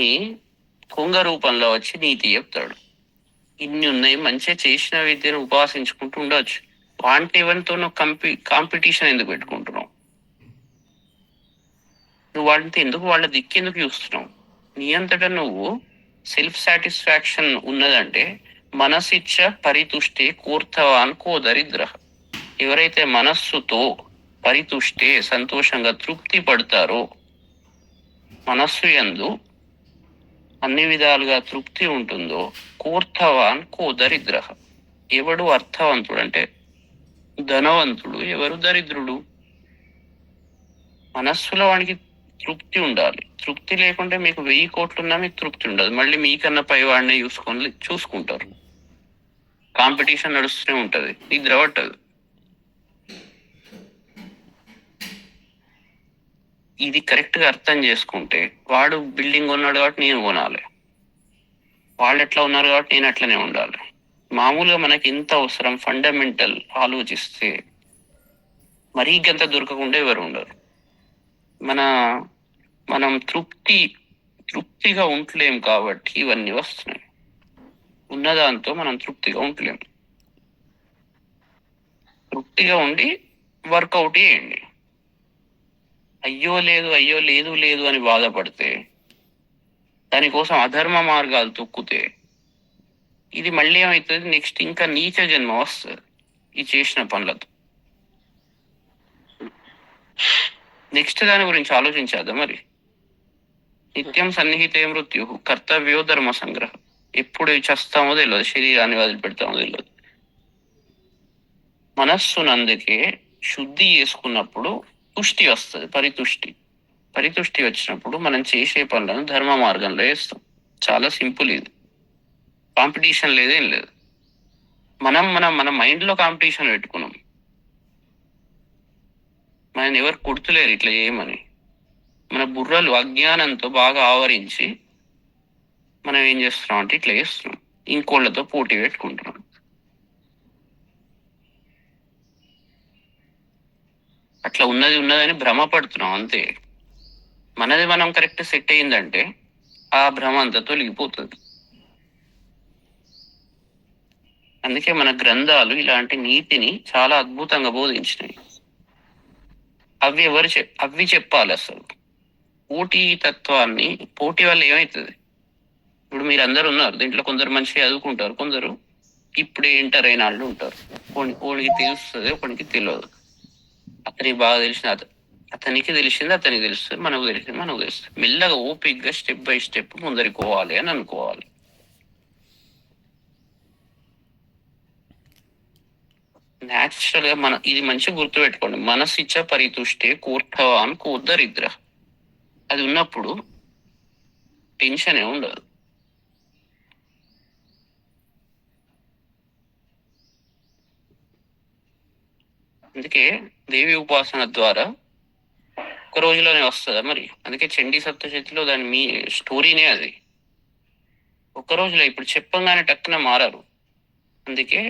కొంగ రూపంలో వచ్చి నీతి చెప్తాడు. ఇన్ని ఉన్నాయి, మంచిగా చేసిన విద్యను ఉపాసించుకుంటూ ఉండవచ్చు, వాంటి ఎవరితో కాంపిటీషన్ ఎందుకు పెట్టుకుంటున్నావు? నువ్వు వాళ్ళతో ఎందుకు, వాళ్ళ దిక్కెందుకు చూస్తున్నావు? నీ అంతటా నువ్వు సెల్ఫ్ సాటిస్ఫాక్షన్ ఉన్నదంటే మనసిచ్చ పరితుష్టే కూర్తవాన్ కో దరిద్ర. ఎవరైతే మనస్సుతో పరితుష్టే సంతోషంగా తృప్తి పడతారో, మనస్సు యందు అన్ని విధాలుగా తృప్తి ఉంటుందో, కూర్తవాన్ కో దరిద్ర. ఎవడు అర్థవంతుడు అంటే ధనవంతుడు, ఎవరు దరిద్రుడు? మనస్సులో వానికి తృప్తి ఉండాలి. తృప్తి లేకుంటే మీకు 1000 కోట్లున్నా మీకు తృప్తి ఉండదు, మళ్ళీ మీకన్నా పై వాడినే చూసుకుంటారు, కాంపిటీషన్ నడుస్తూనే ఉంటది, నిద్ర పట్టదు. ఇది కరెక్ట్ గా అర్థం చేసుకుంటే, వాడు బిల్డింగ్ కొన్నాడు కాబట్టి నేను కొనాలి, వాళ్ళు ఎట్లా ఉన్నారు కాబట్టి నేను అట్లనే ఉండాలి. మామూలుగా మనకి ఎంత అవసరం, ఫండమెంటల్ ఆలోచిస్తే మరీ గంత దొరకకుండా ఎవరు ఉండరు. మనం తృప్తిగా ఉండలేం కాబట్టి ఇవన్నీ వస్తున్నాయి. ఉన్నదాంతో మనం తృప్తిగా ఉండలేం. తృప్తిగా ఉండి వర్కౌట్ చేయండి. అయ్యో లేదు అని బాధపడితే, దానికోసం అధర్మ మార్గాలు తొక్కితే, ఇది మళ్ళీ ఏమవుతుంది, నెక్స్ట్ ఇంకా నీచ జన్మ వస్తుంది ఈ చేసిన పనులతో. నెక్స్ట్ దాని గురించి ఆలోచించేద్దాం. మరి నిత్యం సన్నిహితే మృత్యు కర్తవ్యో ధర్మ సంగ్రహం. ఎప్పుడు చస్తామో తెలియదు, శరీరాన్ని వదిలిపెడతామో తెలియదు. మనస్సునందుకే శుద్ధి చేసుకున్నప్పుడు తుష్టి వస్తుంది, పరితుష్టి వచ్చినప్పుడు మనం చేసే పనులను ధర్మ మార్గంలో చేస్తాం. చాలా సింపుల్ ఇది, కాంపిటీషన్ లేదేం లేదు. మన మైండ్ లో కాంపిటీషన్ పెట్టుకున్నాం, మనం ఎవరు కొడుతులేరు ఇట్లా చేయమని. మన బుర్రలు అజ్ఞానంతో బాగా ఆవరించి మనం ఏం చేస్తున్నాం అంటే ఇట్లా చేస్తున్నాం, ఇంకోళ్ళతో పోటీ పెట్టుకుంటున్నాం. అట్లా ఉన్నదని భ్రమపడుతున్నాం అంతే. మనది మనం కరెక్ట్ సెట్ అయిందంటే ఆ భ్రమ అంతా తొలగిపోతుంది. అందుకే మన గ్రంథాలు ఇలాంటి నీతిని చాలా అద్భుతంగా బోధించినాయి. అవి చెప్పాలి. అసలు పోటీ తత్వాన్ని, పోటీ వల్ల ఏమవుతుంది, ఇప్పుడు మీరు అందరు ఉన్నారు దీంట్లో, కొందరు మంచిగా చదువుకుంటారు, కొందరు ఇప్పుడే ఎంటర్ అయిన వాళ్ళు ఉంటారు. ఒకనికి తెలుస్తుంది, ఒకనికి తెలియదు. అతనికి బాగా అతనికి తెలిసింది అతనికి తెలుస్తుంది, మనకు తెలుస్తుంది. మెల్లగా ఓపిక్గా స్టెప్ బై స్టెప్ ముందరికి పోవాలి అని అనుకోవాలి. న్యాచురల్ గా ఇది మంచిగా గుర్తుపెట్టుకోండి. మనసిచ్చ పరితుష్టే కూర్ధవాన్ కూర్దరిద్ర. అది ఉన్నప్పుడు టెన్షనే ఉండదు. అందుకే దేవి ఉపాసన ద్వారా ఒక రోజులోనే వస్తుందా మరి? అందుకే చండీ సప్తశతిలో దాని మీ స్టోరీనే అది. ఒక రోజులో ఇప్పుడు చెప్పంగానే టక్కున మారరు. అందుకే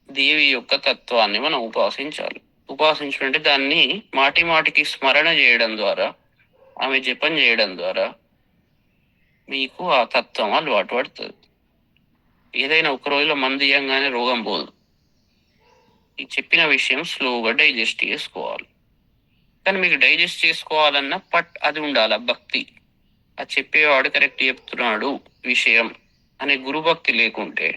దేవి యొక్క తత్వాన్ని మనం ఉపాసించాలి. ఉపాసించడం అంటే దాన్ని మాటి మాటికి స్మరణ చేయడం ద్వారా, ఆమె జపం చేయడం ద్వారా మీకు ఆ తత్వం అలవాటు పడుతుంది. ఏదైనా ఒక రోజులో మందు ఇయ్యంగానే రోగం పోదు. ఈ చెప్పిన విషయం స్లోగా డైజెస్ట్ చేసుకోవాలి. కానీ మీకు డైజెస్ట్ చేసుకోవాలన్న అది ఉండాలి, భక్తి. అది చెప్పేవాడు కరెక్ట్ చెప్తున్నాడు విషయం అనే గురుభక్తి లేకుంటే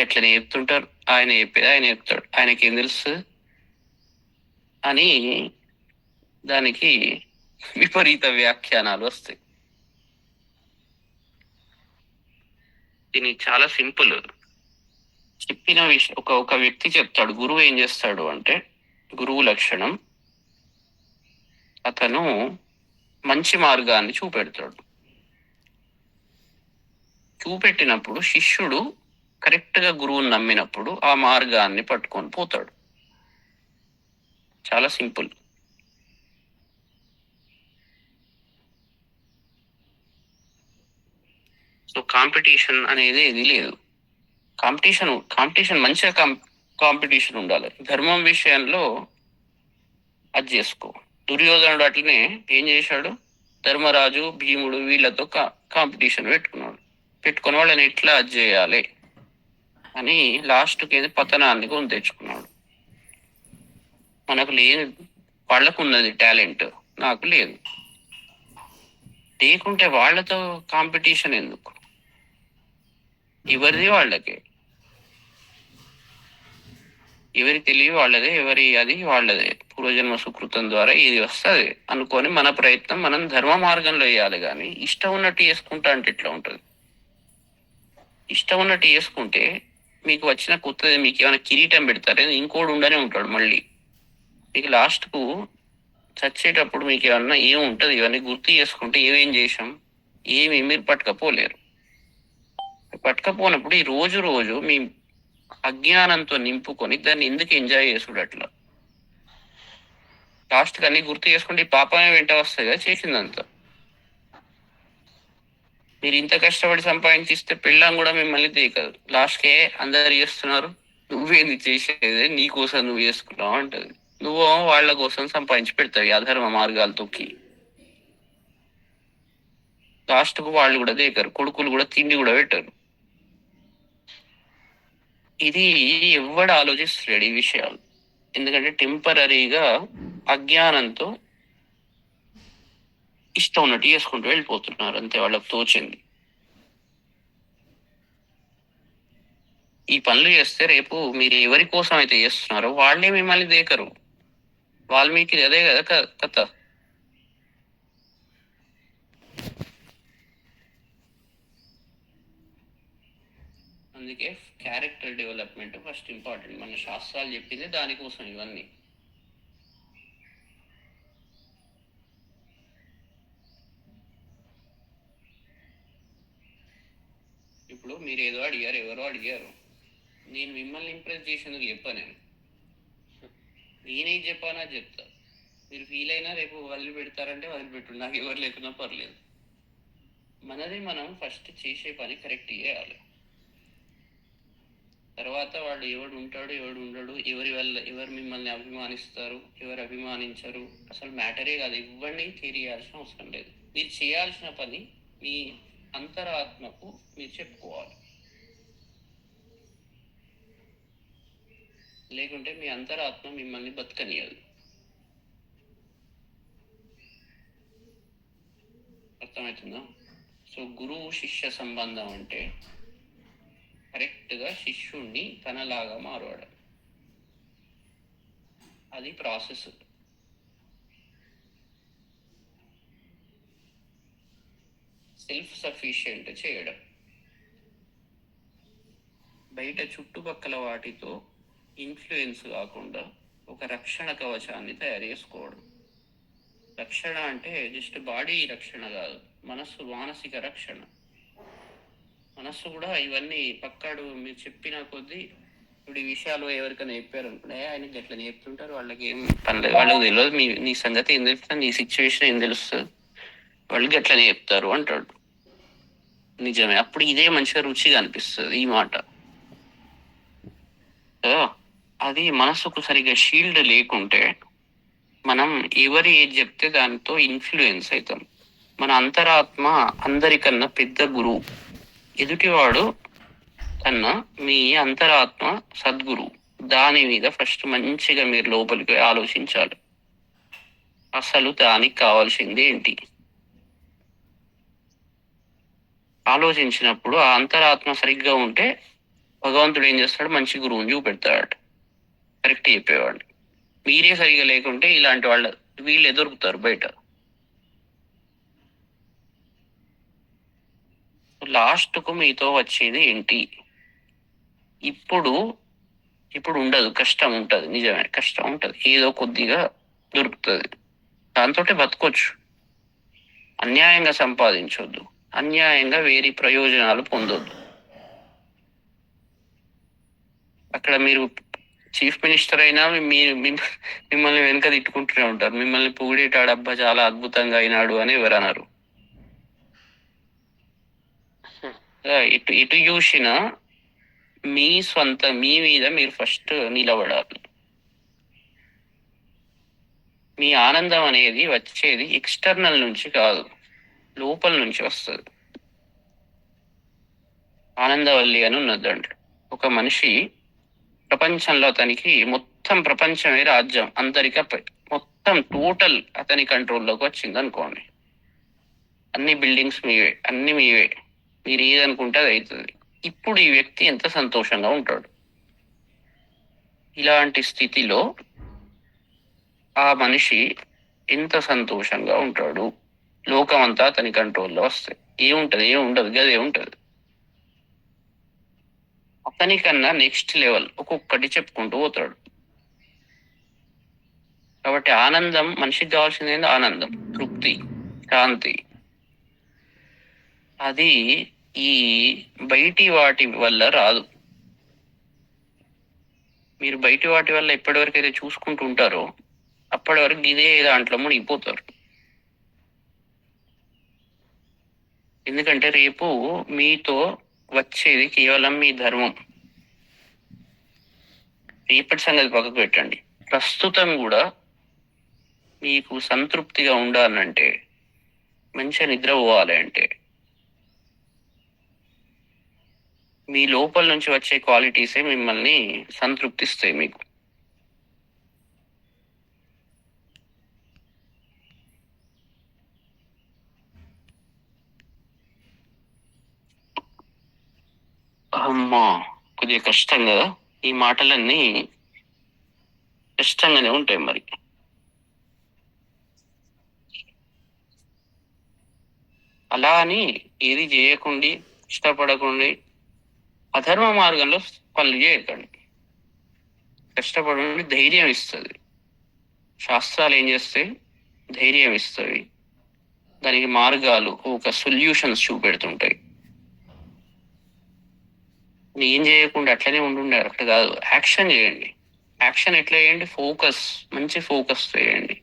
ఎట్లనే చెప్తుంటారు. ఆయన చెప్పేది ఆయన చెప్తాడు, ఆయనకేం తెలుసు అని దానికి విపరీత వ్యాఖ్యానాలు వస్తాయి. దీనికి చాలా సింపుల్. చెప్పిన విషయం ఒక వ్యక్తి చెప్తాడు. గురువు ఏం చేస్తాడు అంటే, గురువు లక్షణం అతను మంచి మార్గాన్ని చూపెడతాడు. చూపెట్టినప్పుడు శిష్యుడు కరెక్ట్గా గురువుని నమ్మినప్పుడు ఆ మార్గాన్ని పట్టుకొని పోతాడు. చాలా సింపుల్. సో కాంపిటీషన్ అనేది ఇది లేదు. కాంపిటీషన్ మంచిగా కాంపిటీషన్ ఉండాలి. ధర్మం విషయంలో అది చేసుకో. దుర్యోధనుడు అట్లనే ఏం చేశాడు, ధర్మరాజు భీముడు వీళ్ళతో కాంపిటీషన్ పెట్టుకుని వాళ్ళని ఎట్లా అది చేయాలి అని లాస్ట్కి పతనాన్ని కొని తెచ్చుకున్నాడు. మనకు లేదు, వాళ్ళకు ఉన్నది టాలెంట్, నాకు లేదు. లేకుంటే వాళ్ళతో కాంపిటీషన్ ఎందుకు? ఎవరిది వాళ్ళకే, ఎవరి తెలివి వాళ్ళదే, ఎవరి అది వాళ్ళదే. పూర్వజన్మ సుకృతం ద్వారా ఇది వస్తుంది అనుకొని మన ప్రయత్నం మనం ధర్మ మార్గంలో వేయాలి. కానీ ఇష్టం ఉన్నట్టు చేసుకుంటా అంటే ఎట్లా ఉంటుంది? ఇష్టం ఉన్నట్టు చేసుకుంటే మీకు వచ్చిన కొత్తది మీకు ఏమైనా కిరీటం పెడతారు, ఇంకోడు ఉండనే ఉంటాడు మళ్ళీ. మీకు లాస్ట్కు చచ్చేటప్పుడు మీకు ఏమన్నా ఏముంటుంది? ఇవన్నీ గుర్తు చేసుకుంటే ఏమేం చేసాం, ఏమి మీరు పట్టుకపోలేరు. పట్టుకపోనప్పుడు ఈ రోజు రోజు మీ అజ్ఞానంతో నింపుకొని దాన్ని ఎందుకు ఎంజాయ్ చేసుడు? అట్లా లాస్ట్కి అన్ని గుర్తు చేసుకుంటే ఈ పాపమే వెంట వస్తుంది కదా చేసిందంతా. మీరు ఇంత కష్టపడి సంపాదించిస్తే పెళ్ళాం కూడా మిమ్మల్ని తీయకదు. లాస్ట్కే అందరు చేస్తున్నారు, నువ్వేంది చేసేది, నీ కోసం నువ్వు చేసుకున్నావు అంటది. నువ్వు వాళ్ళ కోసం సంపాదించి పెడతావు అధర్మ మార్గాలు తొక్కి. లాస్ట్కు వాళ్ళు కూడా దేకరు, కొడుకులు కూడా తిండి కూడా పెట్టరు. ఇది ఎవడు ఆలోచిస్తాడు ఈ విషయాలు? ఎందుకంటే టెంపరీగా అజ్ఞానంతో ఇష్టం ఉన్నట్టు చేసుకుంటూ వెళ్ళిపోతున్నారు, అంతే వాళ్ళకు తోచింది. ఈ పనులు చేస్తే రేపు మీరు ఎవరి కోసం అయితే చేస్తున్నారో వాళ్ళే మిమ్మల్ని దేకరు. వాల్మీకి అదే కదా కథ. అందుకే క్యారెక్టర్ డెవలప్మెంట్ ఫస్ట్ ఇంపార్టెంట్. మన శాస్త్రాలు చెప్పింది దానికోసం ఇవన్నీ. ఇప్పుడు మీరు ఏదో అడిగారు, ఎవరో అడిగారు, నేను మిమ్మల్ని ఇంప్రెస్ చేసేందుకు చెప్పా. నేనేం చెప్పానా చెప్తా. మీరు ఫీల్ అయినా రేపు వదిలిపెడతారంటే వదిలిపెట్టు, నాకు ఎవరు లేకున్నా పర్లేదు. మనది మనం ఫస్ట్ చేసే పని కరెక్ట్ చేయాలి. తర్వాత వాళ్ళు ఎవడు ఉంటాడు ఎవడు ఉండడు, ఎవరు మిమ్మల్ని అభిమానిస్తారు ఎవరు అభిమానించరు అసలు మ్యాటరే కాదు. ఇవ్వండి తెలియాల్సిన అవసరం లేదు. మీరు చేయాల్సిన పని మీ అంతరాత్మకు మీరు చెప్పుకోవాలి. లేకుంటే మీ అంతరాత్మ మిమ్మల్ని బతకనియదు. అర్థమవుతుందా? సో గురువు శిష్య సంబంధం అంటే కరెక్ట్గా శిష్యుణ్ణి తనలాగా మారవడం. అది ప్రాసెస్. సెల్ఫ్ సఫిషియెంట్ చేయడం, బయట చుట్టుపక్కల వాటితో ఇన్ఫ్లుయెన్స్ కాకుండా ఒక రక్షణ కవచాన్ని తయారు చేసుకోవడం. రక్షణ అంటే జస్ట్ బాడీ రక్షణ కాదు, మానసిక రక్షణ. మనస్సు కూడా ఇవన్నీ పక్కాడు మీరు చెప్పిన కొద్దీ ఇప్పుడు ఈ విషయాలు ఎవరికైనా చెప్పారు అనుకుంటే ఆయనకి ఎట్లా చెప్తుంటారు, వాళ్ళకి ఏం పనిలేదు, వాళ్ళకి తెలియదు నీ సంగతి ఏం తెలుస్తుంది, నీ సిచ్యువేషన్ ఏం తెలుస్తుంది, వాళ్ళకి ఎట్లనే చెప్తారు అంటాడు. నిజమే, అప్పుడు ఇదే మంచిగా రుచిగా అనిపిస్తుంది ఈ మాట. అది మనసుకు సరిగ్గా షీల్డ్ లేకుంటే మనం ఎవరు ఏది చెప్తే దాంతో ఇన్ఫ్లుయెన్స్ అవుతాం. మన అంతరాత్మ అందరికన్నా పెద్ద గురువు. ఎదుటివాడు కన్నా మీ అంతరాత్మ సద్గురు. దాని మీద ఫస్ట్ మంచిగా మీరు లోపలికి ఆలోచించాలి. అసలు దానికి కావాల్సింది ఏంటి ఆలోచించినప్పుడు ఆ అంతరాత్మ సరిగ్గా ఉంటే భగవంతుడు ఏం చేస్తాడు, మంచి గురువుని చూపెడతాడు, కరెక్ట్ చెప్పేవాడు. మీరే సరిగా లేకుంటే ఇలాంటి వీళ్ళు ఎదురుకుతారు బయట. లాస్ట్ కు మీతో వచ్చేది ఏంటి? ఇప్పుడు ఉండదు, కష్టం ఉంటది, నిజమే కష్టం ఉంటది, ఏదో కొద్దిగా దొరుకుతుంది, దాంతో బతకొచ్చు. అన్యాయంగా సంపాదించొద్దు, అన్యాయంగా వేరే ప్రయోజనాలు పొందొద్దు. అక్కడ మీరు చీఫ్ మినిస్టర్ అయినా మిమ్మల్ని వెనుక తిట్టుకుంటూనే ఉంటారు, మిమ్మల్ని పొగిడేటాడు, అబ్బా చాలా అద్భుతంగా అయినాడు అని ఎవరు అన్నారు. ఇటు చూసినా మీ మీద మీరు ఫస్ట్ నిలబడాలి. మీ ఆనందం అనేది వచ్చేది ఎక్స్టర్నల్ నుంచి కాదు, లోపల నుంచి వస్తుంది. ఆనందవల్లి అని ఉన్నదండి, ఒక మనిషి ప్రపంచంలో అతనికి మొత్తం ప్రపంచమే రాజ్యం, మొత్తం టోటల్ అతని కంట్రోల్లోకి వచ్చింది అనుకోండి. అన్ని బిల్డింగ్స్ మీవే, అన్ని మీవే, మీరు ఏదనుకుంటే అది అవుతుంది. ఇప్పుడు ఈ వ్యక్తి ఎంత సంతోషంగా ఉంటాడు? ఇలాంటి స్థితిలో ఆ మనిషి ఎంత సంతోషంగా ఉంటాడు? లోకం అంతా అతని కంట్రోల్లో వస్తాయి. ఏముంటది? ఏముండదు, గదే ఉంటది. అతనికన్నా నెక్స్ట్ లెవెల్ ఒక్కొక్కటి చెప్పుకుంటూ పోతాడు. కాబట్టి ఆనందం, మనిషికి కావాల్సింది ఏంటి? ఆనందం, తృప్తి, శాంతి. అది ఈ బయటి వాటి వల్ల రాదు. మీరు బయటి వాటి వల్ల ఎప్పటి వరకు అయితే చూసుకుంటూ ఉంటారో అప్పటి వరకు ఇదే దాంట్లో మునిగిపోతారు. ఎందుకంటే రేపు మీతో వచ్చేది కేవలం మీ ధర్మం. రేపటి సంగతి పక్కకు పెట్టండి, ప్రస్తుతం కూడా మీకు సంతృప్తిగా ఉండాలంటే, మంచిగా నిద్ర పోవాలి అంటే, మీ లోపల నుంచి వచ్చే క్వాలిటీసే మిమ్మల్ని సంతృప్తిస్తాయి మీకు. అమ్మా, కొద్దిగా కష్టం కదా, ఈ మాటలన్నీ కష్టంగానే ఉంటాయి. మరి అలా అని ఏది చేయకుండా, ఇష్టపడకుండా, అధర్మ మార్గంలో పనులు చేయకండి. కష్టపడండి, ధైర్యం ఇస్తుంది. శాస్త్రాలు ఏం చేస్తాయి? ధైర్యం ఇస్తాయి, దానికి మార్గాలు, ఒక సొల్యూషన్స్ చూపెడుతుంటాయి. ఏం చేయకుండా అట్లనే ఉండుండే అట్లా కాదు, యాక్షన్ చేయండి. యాక్షన్ ఎట్లా చేయండి? మంచి ఫోకస్ చేయండి.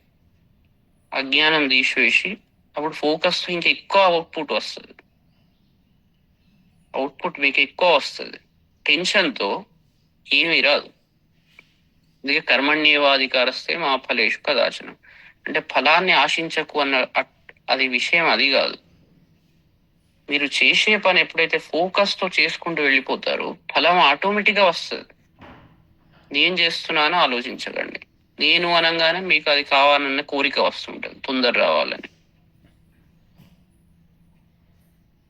అజ్ఞానం తీసివేసి అప్పుడు ఫోకస్ ఇంకా ఎక్కువ అవుట్పుట్ వస్తుంది. మీకు ఎక్కువ వస్తుంది. టెన్షన్తో ఏమీ రాదు. అందుకే కర్మణ్యేవాధికారస్తే మా ఫలేషు కదాచనం అంటే ఫలాన్ని ఆశించకు అన్న అది విషయం అది కాదు. మీరు చేసే పని ఎప్పుడైతే ఫోకస్తో చేసుకుంటూ వెళ్ళిపోతారో ఫలం ఆటోమేటిక్గా వస్తుంది. నేను చేస్తున్నానో ఆలోచించకండి. నేను అనగానే మీకు అది కావాలన్న కోరిక వస్తుంటుంది, తొందర రావాలని.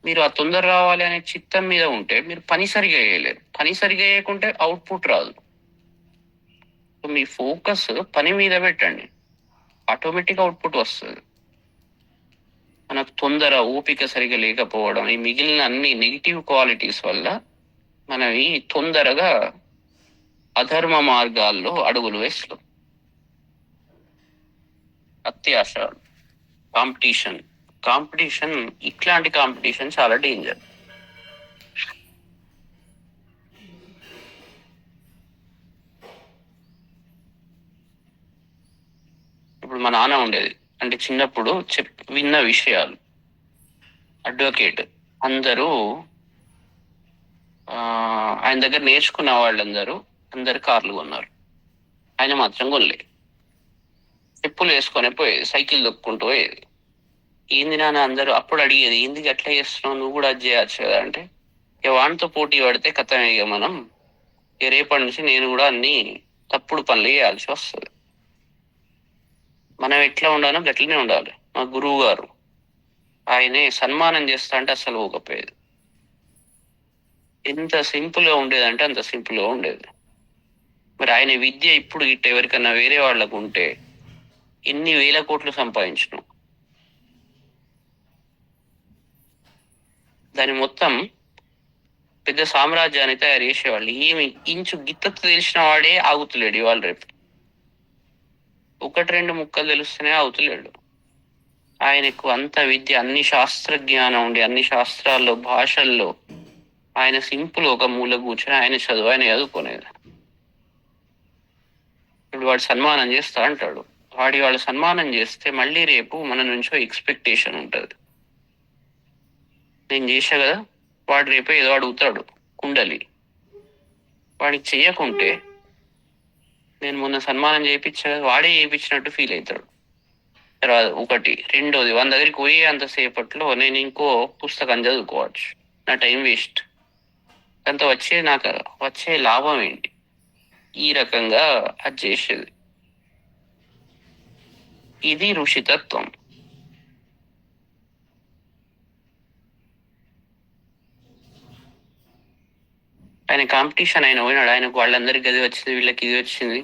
మీరు ఆ తొందర రావాలి అనే చిత్తం మీద ఉంటే మీరు పని సరిగా చేయలేరు. పని సరిగా చేయకుంటే అవుట్పుట్ రాదు. మీ ఫోకస్ పని మీద పెట్టండి, ఆటోమేటిక్ అవుట్పుట్ వస్తుంది. మనకు తొందర, ఓపిక సరిగా లేకపోవడం, ఈ మిగిలిన అన్ని నెగిటివ్ క్వాలిటీస్ వల్ల మనవి తొందరగా అధర్మ మార్గాల్లో అడుగులు వేస్తాం. అత్యాశ, కాంపిటీషన్ ఇట్లాంటి కాంపిటీషన్ చాలా డేంజర్. ఇప్పుడు మా నాన్న ఉండేది అంటే చిన్నప్పుడు విన్న విషయాలు. అడ్వకేట్ అందరూ ఆయన దగ్గర నేర్చుకున్న వాళ్ళందరూ అందరు కార్లు కొన్నారు, ఆయన మాత్రం కొనలే. చెప్పులు వేసుకొని పోయేది, సైకిల్ దొక్కుంటూ పోయేది. ఏంది నాన్న అందరూ అప్పుడు అడిగేది, ఏంది అట్లా చేస్తున్నావు, నువ్వు కూడా అది చేయొచ్చు కదా అంటే, ఇక వాడితో పోటీ పడితే కథమే, ఇక మనం రేపటి నుంచి నేను కూడా అన్ని తప్పుడు పనులు చేయాల్సి వస్తుంది. మనం ఎట్లా ఉండాలో గట్లనే ఉండాలి. మా గురువు గారు ఆయనే సన్మానం చేస్తా అంటే అసలు ఊకపోయేది. ఎంత సింపుల్ గా ఉండేది అంటే అంత సింపుల్ గా ఉండేది. మరి ఆయన విద్య ఇప్పుడు గిట్ట ఎవరికన్నా వేరే వాళ్ళకు ఉంటే ఎన్ని వేల కోట్లు సంపాదించను. దాని మొత్తం పెద్ద సామ్రాజ్యాన్ని తయారు చేసేవాళ్ళు. ఏమి ఇంచు గిత్తత్తు తెలిసిన వాడే ఆగుతులేడు ఇవాళ రేపు. ఒకటి రెండు ముక్కలు తెలుస్తూనే ఆగుతులేడు. ఆయనకు అంత విద్య, అన్ని శాస్త్ర జ్ఞానం ఉండి అన్ని శాస్త్రాల్లో భాషల్లో ఆయన సింపుల్ ఒక మూల కూర్చొని ఆయన చదువు ఆయన చదువుకునేది. ఇప్పుడు వాడు సన్మానం చేస్తా అంటాడు, వాళ్ళు సన్మానం చేస్తే మళ్ళీ రేపు మన నుంచో ఎక్స్పెక్టేషన్ ఉంటుంది. నేను చేసా కదా, వాడు రేపు ఏదో అడుగుతాడు కుండలి, వాడికి చెయ్యకుంటే నేను మొన్న సన్మానం చేయించా కదా, వాడే చేయించినట్టు ఫీల్ అవుతాడు. తర్వాత ఒకటి రెండోది, వాళ్ళ దగ్గరికి పోయే అంతసేపట్లో నేను ఇంకో పుస్తకం చదువుకోవచ్చు, నా టైం వేస్ట్. అంత నాకు వచ్చే లాభం ఏంటి? ఈ రకంగా అది చేసేది. ఇది ఋషితత్వం. ఆయన కాంపిటీషన్ ఆయన పోయినాడు, ఆయనకు వాళ్ళందరికి గది వచ్చింది, వీళ్ళకి ఇది వచ్చింది,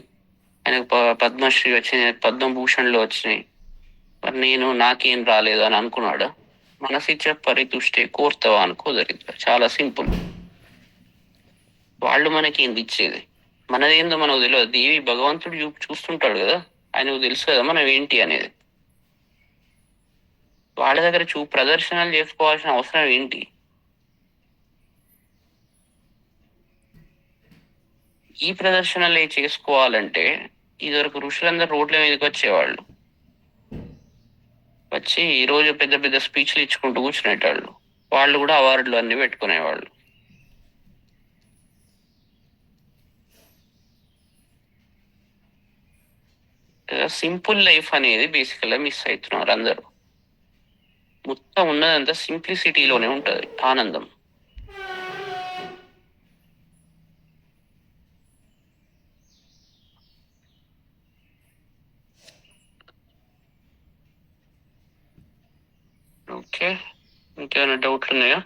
ఆయనకు పద్మశ్రీ వచ్చింది, పద్మభూషణ్లు వచ్చినాయి, మరి నాకేం రాలేదు అని అనుకున్నాడు. మనసిచ్చ పరితుష్టే కోర్తవా అనుకోదరిద్ర. చాలా సింపుల్. వాళ్ళు మనకి ఏంది ఇచ్చేది? మనదేందో మనకు తెలియదు. దేవి భగవంతుడు చూస్తుంటాడు కదా, ఆయనకు తెలుసు కదా మనం ఏంటి అనేది. వాళ్ళ దగ్గర ప్రదర్శనలు చేసుకోవాల్సిన అవసరం ఏంటి? ఈ ప్రదర్శనలు చేసుకోవాలంటే ఇదివరకు ఋషులందరూ రోడ్ల మీదకి వచ్చేవాళ్ళు, వచ్చి ఈ రోజు పెద్ద పెద్ద స్పీచ్లు ఇచ్చుకుంటూ కూర్చునేటాళ్ళు. వాళ్ళు కూడా అవార్డులు అన్ని పెట్టుకునేవాళ్ళు. సింపుల్ లైఫ్ అనేది బేసికల్ గా మిస్ అవుతున్నారు అందరూ. మొత్తం ఉన్నదంతా సింప్లిసిటీలోనే ఉంటది ఆనందం. ఓకే, ఇంకేమైనా డౌట్లు ఉన్నాయా?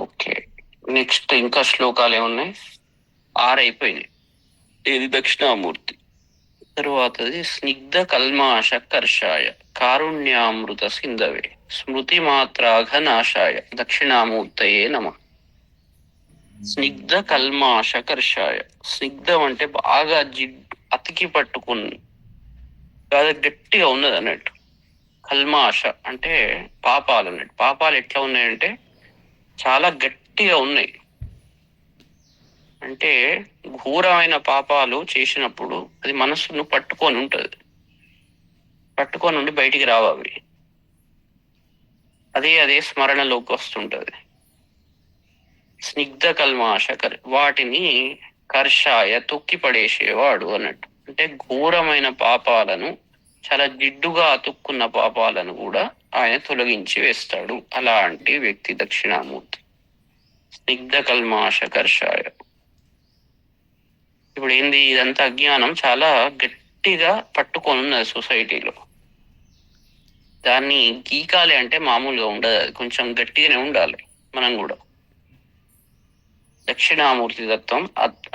ఓకే, నెక్స్ట్ ఇంకా శ్లోకాలు ఏమున్నాయి? 6 అయిపోయినాయి. ఇది దక్షిణామూర్తి. తరువాతది స్నిగ్ధ కల్మాష కర్షాయ కారుణ్యామృత సింధవే స్మృతి మాత్రాఘ నాశాయ దక్షిణామూర్తయే నమః. స్నిగ్ధ కల్మాష కర్షాయ. స్నిగ్ధం అంటే బాగా అతికి పట్టుకుని బాగా గట్టిగా ఉన్నది అన్నట్టు. కల్మాష అంటే పాపాలు అన్నట్టు. పాపాలు ఎట్లా ఉన్నాయంటే చాలా గట్టిగా ఉన్నాయి. అంటే ఘోరమైన పాపాలు చేసినప్పుడు అది మనస్సును పట్టుకొని ఉంటది, పట్టుకొని ఉండి బయటికి రావాలి. అదే స్మరణలోకి వస్తుంటది. స్నిగ్ధ కల్మాషకర్, వాటిని కర్షాయ తొక్కి పడేసేవాడు అన్నట్టు. అంటే ఘోరమైన పాపాలను, చాలా జిడ్డుగా అతుక్కున్న పాపాలను కూడా ఆయన తొలగించి వేస్తాడు. అలాంటి వ్యక్తి దక్షిణామూర్తి. స్నిగ్ధ కల్మాష కర్షాయ. ఇప్పుడు ఏంది, ఇదంతా అజ్ఞానం చాలా గట్టిగా పట్టుకొని ఉన్నది సొసైటీలో. దాన్ని గీకాలి అంటే మామూలుగా ఉండదు, అది కొంచెం గట్టిగానే ఉండాలి మనం కూడా. దక్షిణామూర్తి తత్వం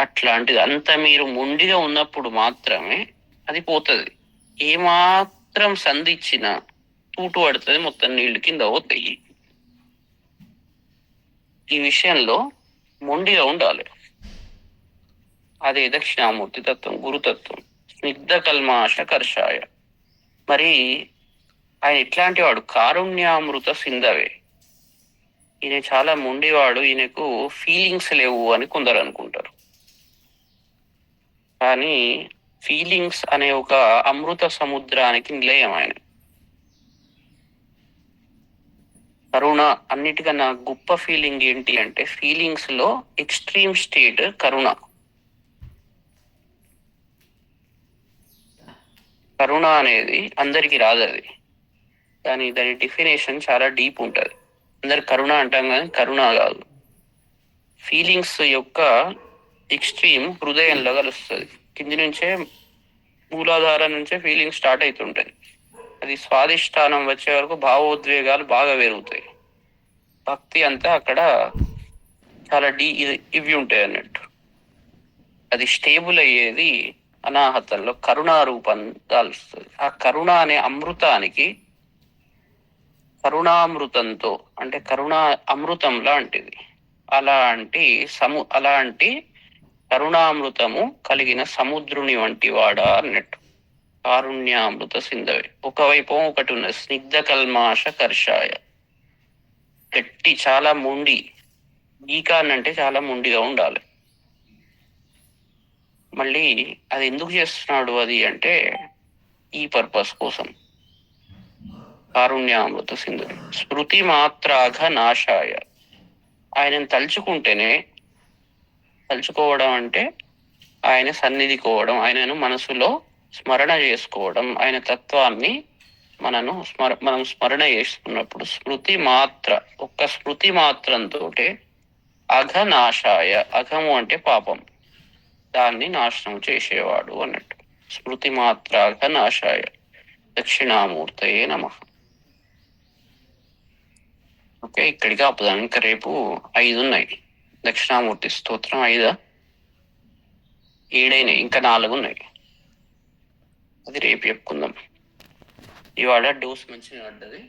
అట్లాంటిది. అంత మీరు మొండిగా ఉన్నప్పుడు మాత్రమే అది పోతుంది. ఏమాత్రం సంధించిన తూటు పడుతుంది, మొత్తం నీళ్లు కింద పోతాయి. ఈ విషయంలో మొండిగా ఉండాలి. అదే దక్షిణామూర్తి తత్వం, గురుతత్వం. స్నిగ్ధ కల్మాష కర్షాయ. మరి ఆయన ఎట్లాంటి వాడు? కారుణ్యామృత సింధవే. ఈయన చాలా మొండివాడు, ఈయనకు ఫీలింగ్స్ లేవు అని కొందరు అనుకుంటారు. కానీ ఫీలింగ్స్ అనే ఒక అమృత సముద్రానికి నిలయం ఆయన. కరుణ అన్నిటికన్నా గొప్ప ఫీలింగ్ ఏంటి అంటే, ఫీలింగ్స్ లో ఎక్స్ట్రీమ్ స్టేట్ కరుణ. కరుణ అనేది అందరికి రాదు అది, కానీ దాని డెఫినేషన్ చాలా డీప్ ఉంటుంది. అందరు కరుణ అంటాం కానీ కరుణ కాదు. ఫీలింగ్స్ యొక్క ఎక్స్ట్రీమ్ హృదయంలో కలుస్తుంది. కింది నుంచే, మూలాధారం నుంచే ఫీలింగ్స్ స్టార్ట్ అవుతుంటాయి. అది స్వాదిష్టానం వచ్చే వరకు భావోద్వేగాలు బాగా పెరుగుతాయి. భక్తి అంతా అక్కడ చాలా ఇవి ఉంటాయి అన్నట్టు. అది స్టేబుల్ అయ్యేది అనాహతంలో కరుణా రూపం దాల్స్తుంది. ఆ కరుణ అనే అమృతానికి, కరుణామృతంతో అంటే కరుణా అమృతం లాంటిది, అలాంటి కరుణామృతము కలిగిన సముద్రుని వంటి వాడా అన్నట్టు. కారుణ్యామృత సింధవే. ఒకవైపు ఒకటి ఉన్నది, స్నిగ్ధ కల్మాష కర్షాయ. గట్టి, చాలా మొండి. గీకాన్ అంటే చాలా మొండిగా ఉండాలి. మళ్ళీ అది ఎందుకు చేస్తున్నాడు అది అంటే, ఈ పర్పస్ కోసం. కారుణ్యామృత సింధుడు. స్మృతి మాత్రాఘ నాశాయ. ఆయనను తలుచుకోవడం అంటే ఆయన సన్నిధి కోవడం, ఆయనను మనసులో స్మరణ చేసుకోవడం, ఆయన తత్వాన్ని మనం స్మరణ చేసుకున్నప్పుడు ఒక్క స్మృతి మాత్రంతో అఘనాశాయ. అఘము అంటే పాపం, దాన్ని నాశనం చేసేవాడు అన్నట్టు. స్మృతి మాత్రాఘ నాశాయ. దక్షిణామూర్తయే నమః. ఓకే, ఇక్కడికి ఆపుదాం. ఇంకా రేపు 5 ఉన్నాయి. దక్షిణామూర్తి స్తోత్రం 5, 7 అయినాయి, ఇంకా 4 ఉన్నాయి. అది రేపు చెప్పుకుందాం. ఇవాళ డోస్ మంచిగా పడ్డది.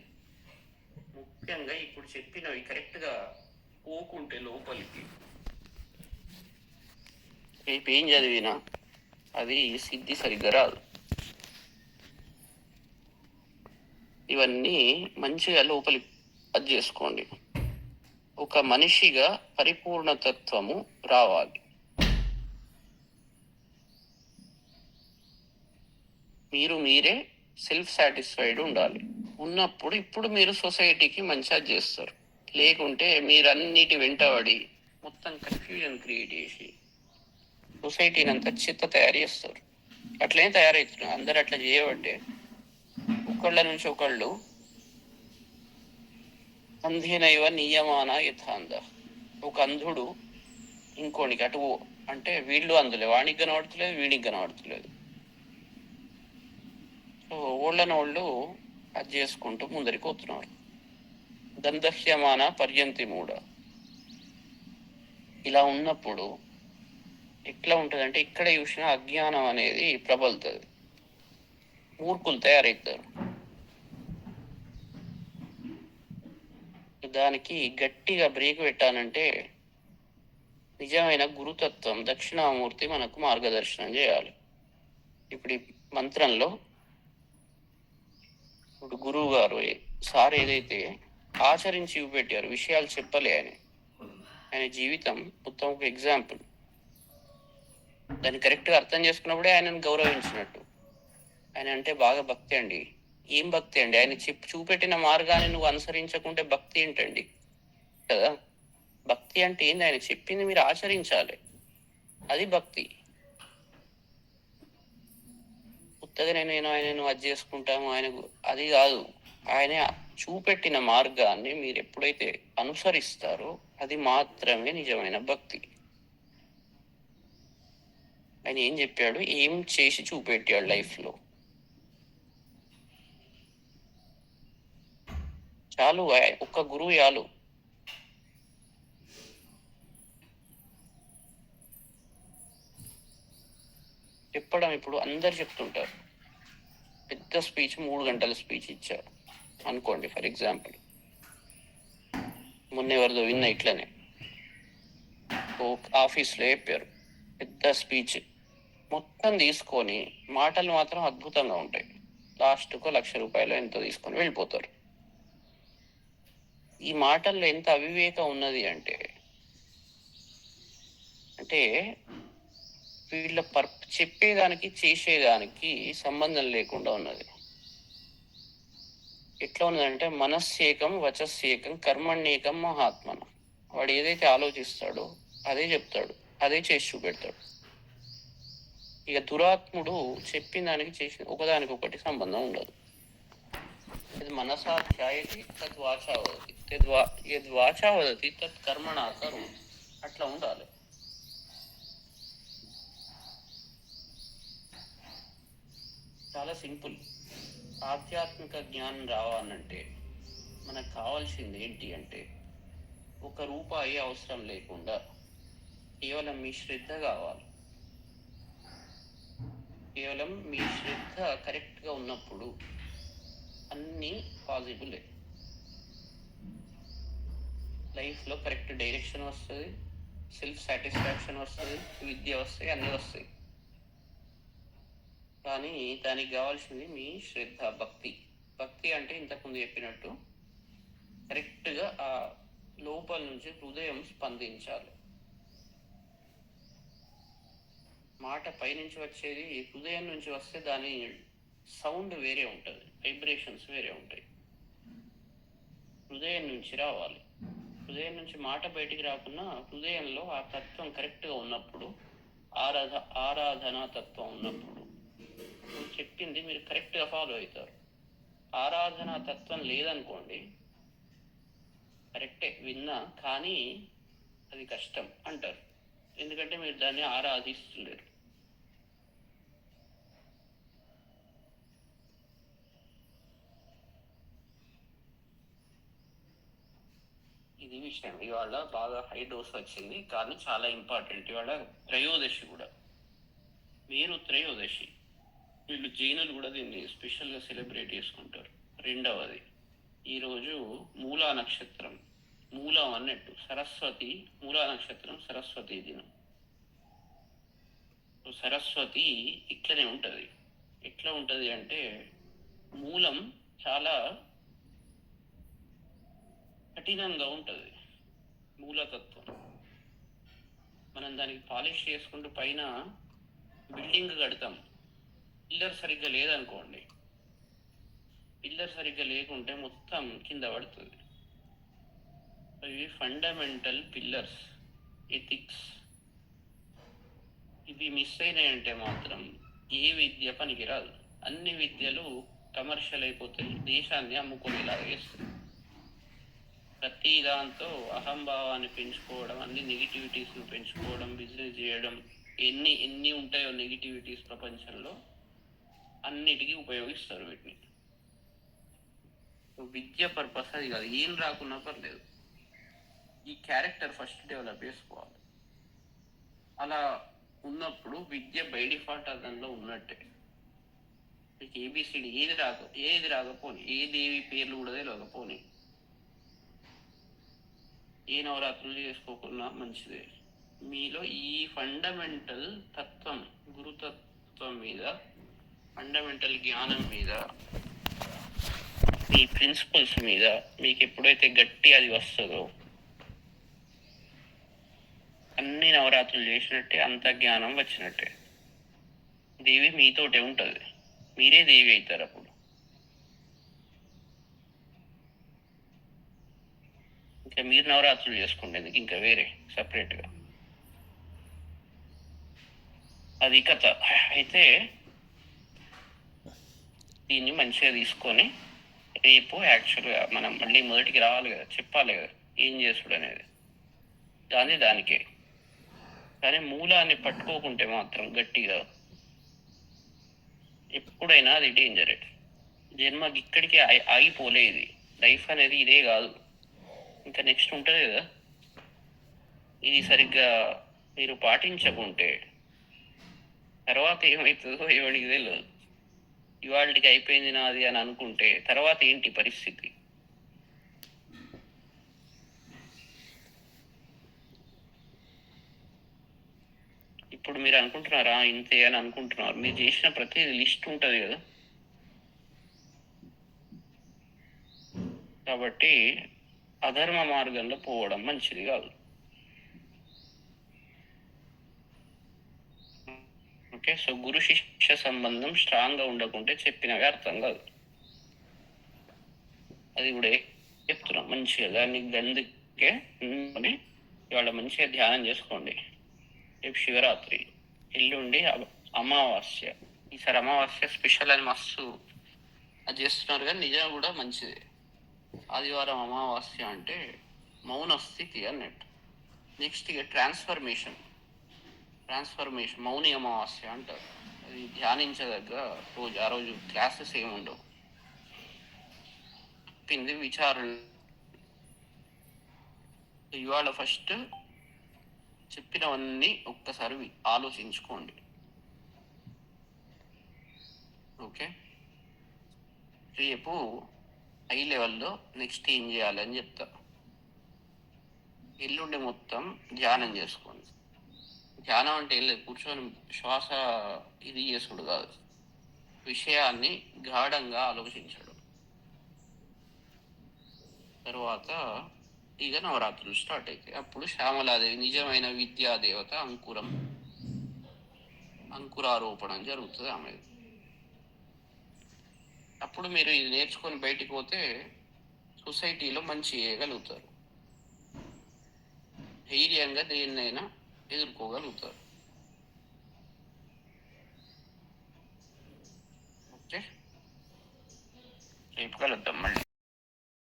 ముఖ్యంగా ఇప్పుడు చెప్పినవి కరెక్ట్ గా పోకుంటే లోపలికి, రేపు ఏం చదివినా అది సిద్ధి సరిగ్గా రాదు. ఇవన్నీ మంచిగా లోపలికి అది చేసుకోండి. ఒక మనిషిగా పరిపూర్ణతత్వము రావాలి. మీరే సెల్ఫ్ సాటిస్ఫైడ్ ఉండాలి. ఉన్నప్పుడు ఇప్పుడు మీరు సొసైటీకి మంచిగా చేస్తారు. లేకుంటే మీరు అన్నిటి వెంటబడి మొత్తం కన్ఫ్యూజన్ క్రియేట్ చేసి సొసైటీని అంతా చెత్త తయారు చేస్తారు. అట్లనే తయారవుతున్నారు. అందరు అట్లా చేయబట్టే ఒకళ్ళ నుంచి ఒకళ్ళు అంధేనైవ నియమాన యథాంధ. ఒక అంధుడు ఇంకోనికి అటు అంటే వీళ్ళు అందులే, వానికి కనబడతలేదు, వీడికి కనబడతలేదు. సో వాళ్ళు అది చేసుకుంటూ ముందరికి పోతున్నారు. దందహ్యమాన పర్యంతి మూడ. ఇలా ఉన్నప్పుడు ఎట్లా ఉంటుందంటే, ఇక్కడ చూసిన అజ్ఞానం అనేది ప్రబలుతుంది, మూర్ఖులు తయారవుతారు. దానికి గట్టిగా బ్రేక్ పెట్టాలంటే నిజమైన గురుతత్వం దక్షిణామూర్తి మనకు మార్గదర్శనం చేయాలి. ఇప్పుడు ఈ మంత్రంలో ఇప్పుడు గురువు గారు సార్ ఏదైతే ఆచరించి చూపెట్టారు, విషయాలు చెప్పలే ఆయన జీవితం మొత్తం ఒక ఎగ్జాంపుల్. దాన్ని కరెక్ట్గా అర్థం చేసుకున్నప్పుడే ఆయనను గౌరవించినట్టు. ఆయన అంటే బాగా భక్తి అండి. ఏం భక్తి అండి? ఆయన చూపెట్టిన మార్గాన్ని నువ్వు అనుసరించకుంటే భక్తి ఏంటండి కదా? భక్తి అంటే ఏంది? ఆయన చెప్పింది మీరు ఆచరించాలి, అది భక్తి. కొత్తగా నేను ఆయనను అది చేసుకుంటాము ఆయనకు, అది కాదు. ఆయన చూపెట్టిన మార్గాన్ని మీరు ఎప్పుడైతే అనుసరిస్తారో అది మాత్రమే నిజమైన భక్తి. ఆయన ఏం చెప్పాడు? ఏం చేసి చూపెట్టాడు లైఫ్లో. చాలు, ఒక్క గురువు చాలు. చెప్పడం ఇప్పుడు అందరు చెప్తుంటారు. పెద్ద స్పీచ్ 3 గంటల స్పీచ్ ఇచ్చారు అనుకోండి ఫర్ ఎగ్జాంపుల్. మొన్న ఎవరిదో విన్న ఇట్లనే ఆఫీస్లో చెప్పారు పెద్ద స్పీచ్ మొత్తం తీసుకొని మాటలు మాత్రం అద్భుతంగా ఉంటాయి. లాస్ట్కు ₹1,00,000 ఎంతో తీసుకొని వెళ్ళిపోతారు. ఈ మాటల్లో ఎంత అవివేకం ఉన్నది అంటే వీళ్ళ చెప్పేదానికి చేసేదానికి సంబంధం లేకుండా ఉన్నది. ఎట్లా ఉన్నదంటే మనస్సేకం వచస్సేకం కర్మణ్యేకం మహాత్మన. వాడు ఏదైతే ఆలోచిస్తాడో అదే చెప్తాడు, అదే చేసి చూపెడతాడు. ఇక దురాత్ముడు చెప్పిన దానికి చేసిన ఒకదానికొకటి సంబంధం ఉండదు. ఇది మనసా ధ్యాయతి తద్వాచా వదతి యద్వాచా వదతి తత్ కర్మణ కరోతి. అట్లా ఉండాలి. చాలా సింపుల్. ఆధ్యాత్మిక జ్ఞానం రావాలంటే మనకు కావాల్సింది ఏంటి అంటే ₹1 అవసరం లేకుండా కేవలం మీ శ్రద్ధ కావాలి. కేవలం మీ శ్రద్ధ కరెక్ట్గా ఉన్నప్పుడు అన్నీ పాసిబులే. లైఫ్లో కరెక్ట్ డైరెక్షన్ వస్తుంది, సెల్ఫ్ సాటిస్ఫాక్షన్ వస్తుంది, విద్య వస్తాయి, అన్నీ వస్తాయి. కానీ దానికి కావాల్సింది మీ శ్రద్ధ, భక్తి. భక్తి అంటే ఇంతకుముందు చెప్పినట్టు కరెక్ట్గా ఆ లోపల నుంచి హృదయం స్పందించాలి. మాట పైనుంచి వచ్చేది హృదయం నుంచి వస్తే దాని సౌండ్ వేరే ఉంటుంది, వైబ్రేషన్స్ వేరే ఉంటాయి. హృదయం నుంచి రావాలి. హృదయం నుంచి మాట బయటికి రాకున్నా హృదయంలో ఆ తత్వం కరెక్ట్గా ఉన్నప్పుడు, ఆరాధనా తత్వం ఉన్నప్పుడు నువ్వు చెప్పింది మీరు కరెక్ట్గా ఫాలో అవుతారు. ఆరాధనా తత్వం లేదనుకోండి, కరెక్టే విన్నా కానీ అది కష్టం అంటారు. ఎందుకంటే మీరు దాన్ని ఆరాధిస్తులేరు. ఇది విషయం. ఇవాళ బాగా హై డోస్ వచ్చింది కానీ చాలా ఇంపార్టెంట్. ఇవాళ త్రయోదశి కూడా. మీరు త్రయోదశి, వీళ్ళు జైనులు కూడా దీన్ని స్పెషల్గా సెలబ్రేట్ చేసుకుంటారు. రెండవది ఈరోజు మూలా నక్షత్రం, మూలం అన్నట్టు సరస్వతి, మూలా నక్షత్రం సరస్వతి దినం. సరస్వతి ఇట్లనే ఉంటుంది. ఎట్లా ఉంటుంది అంటే మూలం చాలా కఠినంగా ఉంటుంది. మూలతత్వం మనం దానికి పాలిష్ చేసుకుంటూ పైన బిల్డింగ్ కడతాం. పిల్లర్ సరిగ్గా లేదనుకోండి, పిల్లర్ సరిగ్గా లేకుంటే మొత్తం కింద పడుతుంది. ఇవి ఫండమెంటల్ పిల్లర్స్, ఎథిక్స్. ఇవి మిస్ అయినాయంటే మాత్రం ఏ విద్య పనికిరాదు. అన్ని విద్యలు కమర్షియల్ అయిపోతాయి, దేశాన్ని అమ్ముకునేలాగా చేస్తుంది. ప్రతి దాంతో అహంభావాన్ని పెంచుకోవడం, అన్ని నెగిటివిటీస్ను పెంచుకోవడం, బిజినెస్ చేయడం, ఎన్ని ఉంటాయో నెగిటివిటీస్ ప్రపంచంలో అన్నిటికీ ఉపయోగిస్తారు వీటిని. విద్య పర్పస్ అది కాదు. ఏం రాకున్నా పర్లేదు, ఈ క్యారెక్టర్ ఫస్ట్ డెవలప్ చేసుకోవాలి. అలా ఉన్నప్పుడు విద్య బై డిఫాల్ట్ దానిలో ఉన్నట్టే. మీకు ఏబిసిడి ఏది రాకపోని, ఏ దేవి పేర్లు కూడా తెలియకపోని, ఏ నవరాత్రులు చేసుకోకున్నా మంచిదే. మీలో ఈ ఫండమెంటల్ తత్వం, గురుతత్వం మీద, ఫండమెంటల్ జ్ఞానం మీద, మీ ప్రిన్సిపల్స్ మీద మీకు ఎప్పుడైతే గట్టి అది వస్తుందో, అన్ని నవరాత్రులు చేసినట్టే అంత జ్ఞానం వచ్చినట్టే. దేవి మీతోటే ఉంటుంది, మీరే దేవి అవుతారు అప్పుడు. ఇంకా మీరు నవరాత్రులు చేసుకుంటేందుకు ఇంకా వేరే సపరేట్గా. అది కథ. అయితే దీన్ని మంచిగా తీసుకొని రేపు యాక్చువల్గా మనం మళ్ళీ మొదటికి రావాలి కదా, చెప్పాలి కదా ఏం చేసుడు అనేది. దానికే కానీ మూలాన్ని పట్టుకోకుంటే మాత్రం గట్టిగా ఎప్పుడైనా అది డేంజరే. జన్మకి ఇక్కడికి ఆగిపోలేదు. లైఫ్ అనేది ఇదే కాదు, ఇంకా నెక్స్ట్ ఉంటుంది కదా. ఇది సరిగ్గా మీరు పాటించకుంటే తర్వాత ఏమవుతుందో ఎవరికి తెలియదు. ఇవాళకి అయిపోయింది నాది అని అనుకుంటే తర్వాత ఏంటి పరిస్థితి? ఇప్పుడు మీరు అనుకుంటున్నారా ఇంతే అని అనుకుంటున్నారు, మీరు చేసిన ప్రతి లిస్ట్ ఉంటుంది కదా. కాబట్టి అధర్మ మార్గంలో పోవడం మంచిది కాదు. ఓకే, సో గురు శిష్య సంబంధం స్ట్రాంగ్గా ఉండకుంటే చెప్పినవి అర్థం కాదు. అది కూడా చెప్తున్నాం మంచిగా. దాన్ని అందుకే ఇవాళ మంచిగా ధ్యానం చేసుకోండి. రేపు శివరాత్రి, ఎల్లుండి అమావాస్య. ఈసారి అమావాస్య స్పెషల్ అని మస్తు అది చేస్తున్నారు, కానీ నిజం కూడా మంచిదే. ఆదివారం అమావాస్య అంటే మౌన స్థితి అన్నట్టు. నెక్స్ట్ ఇక ట్రాన్స్ఫర్మేషన్ మౌని అమావాస్య అంటారు. అది ధ్యానించదగ్గ రోజు. ఆ రోజు క్లాసెస్ ఏమి ఉండవు. చెప్పింది విచారణ. ఇవాళ ఫస్ట్ చెప్పినవన్నీ ఒక్కసారి ఆలోచించుకోండి. ఓకే, రేపు హై లెవెల్లో నెక్స్ట్ ఏం చేయాలని చెప్తా. ఎల్లుండి మొత్తం ధ్యానం చేసుకోండి. ధ్యానం అంటే ఏం లేదు, కూర్చొని శ్వాస ఇది చేసుడు కాదు, విషయాన్ని గాఢంగా ఆలోచించడం. తర్వాత ఇక నవరాత్రులు స్టార్ట్ అవుతాయి. అప్పుడు శ్యామలాదేవి నిజమైన విద్యాదేవత అంకురారోపణం జరుగుతుంది ఆమె. అప్పుడు మీరు ఇది నేర్చుకొని బయటికి పోతే సొసైటీలో మంచి చేయగలుగుతారు, ధైర్యంగా దేన్నైనా ఎదుర్కోగలుగుతారు. ఓకే, రేపు కలుద్దాం మళ్ళీ.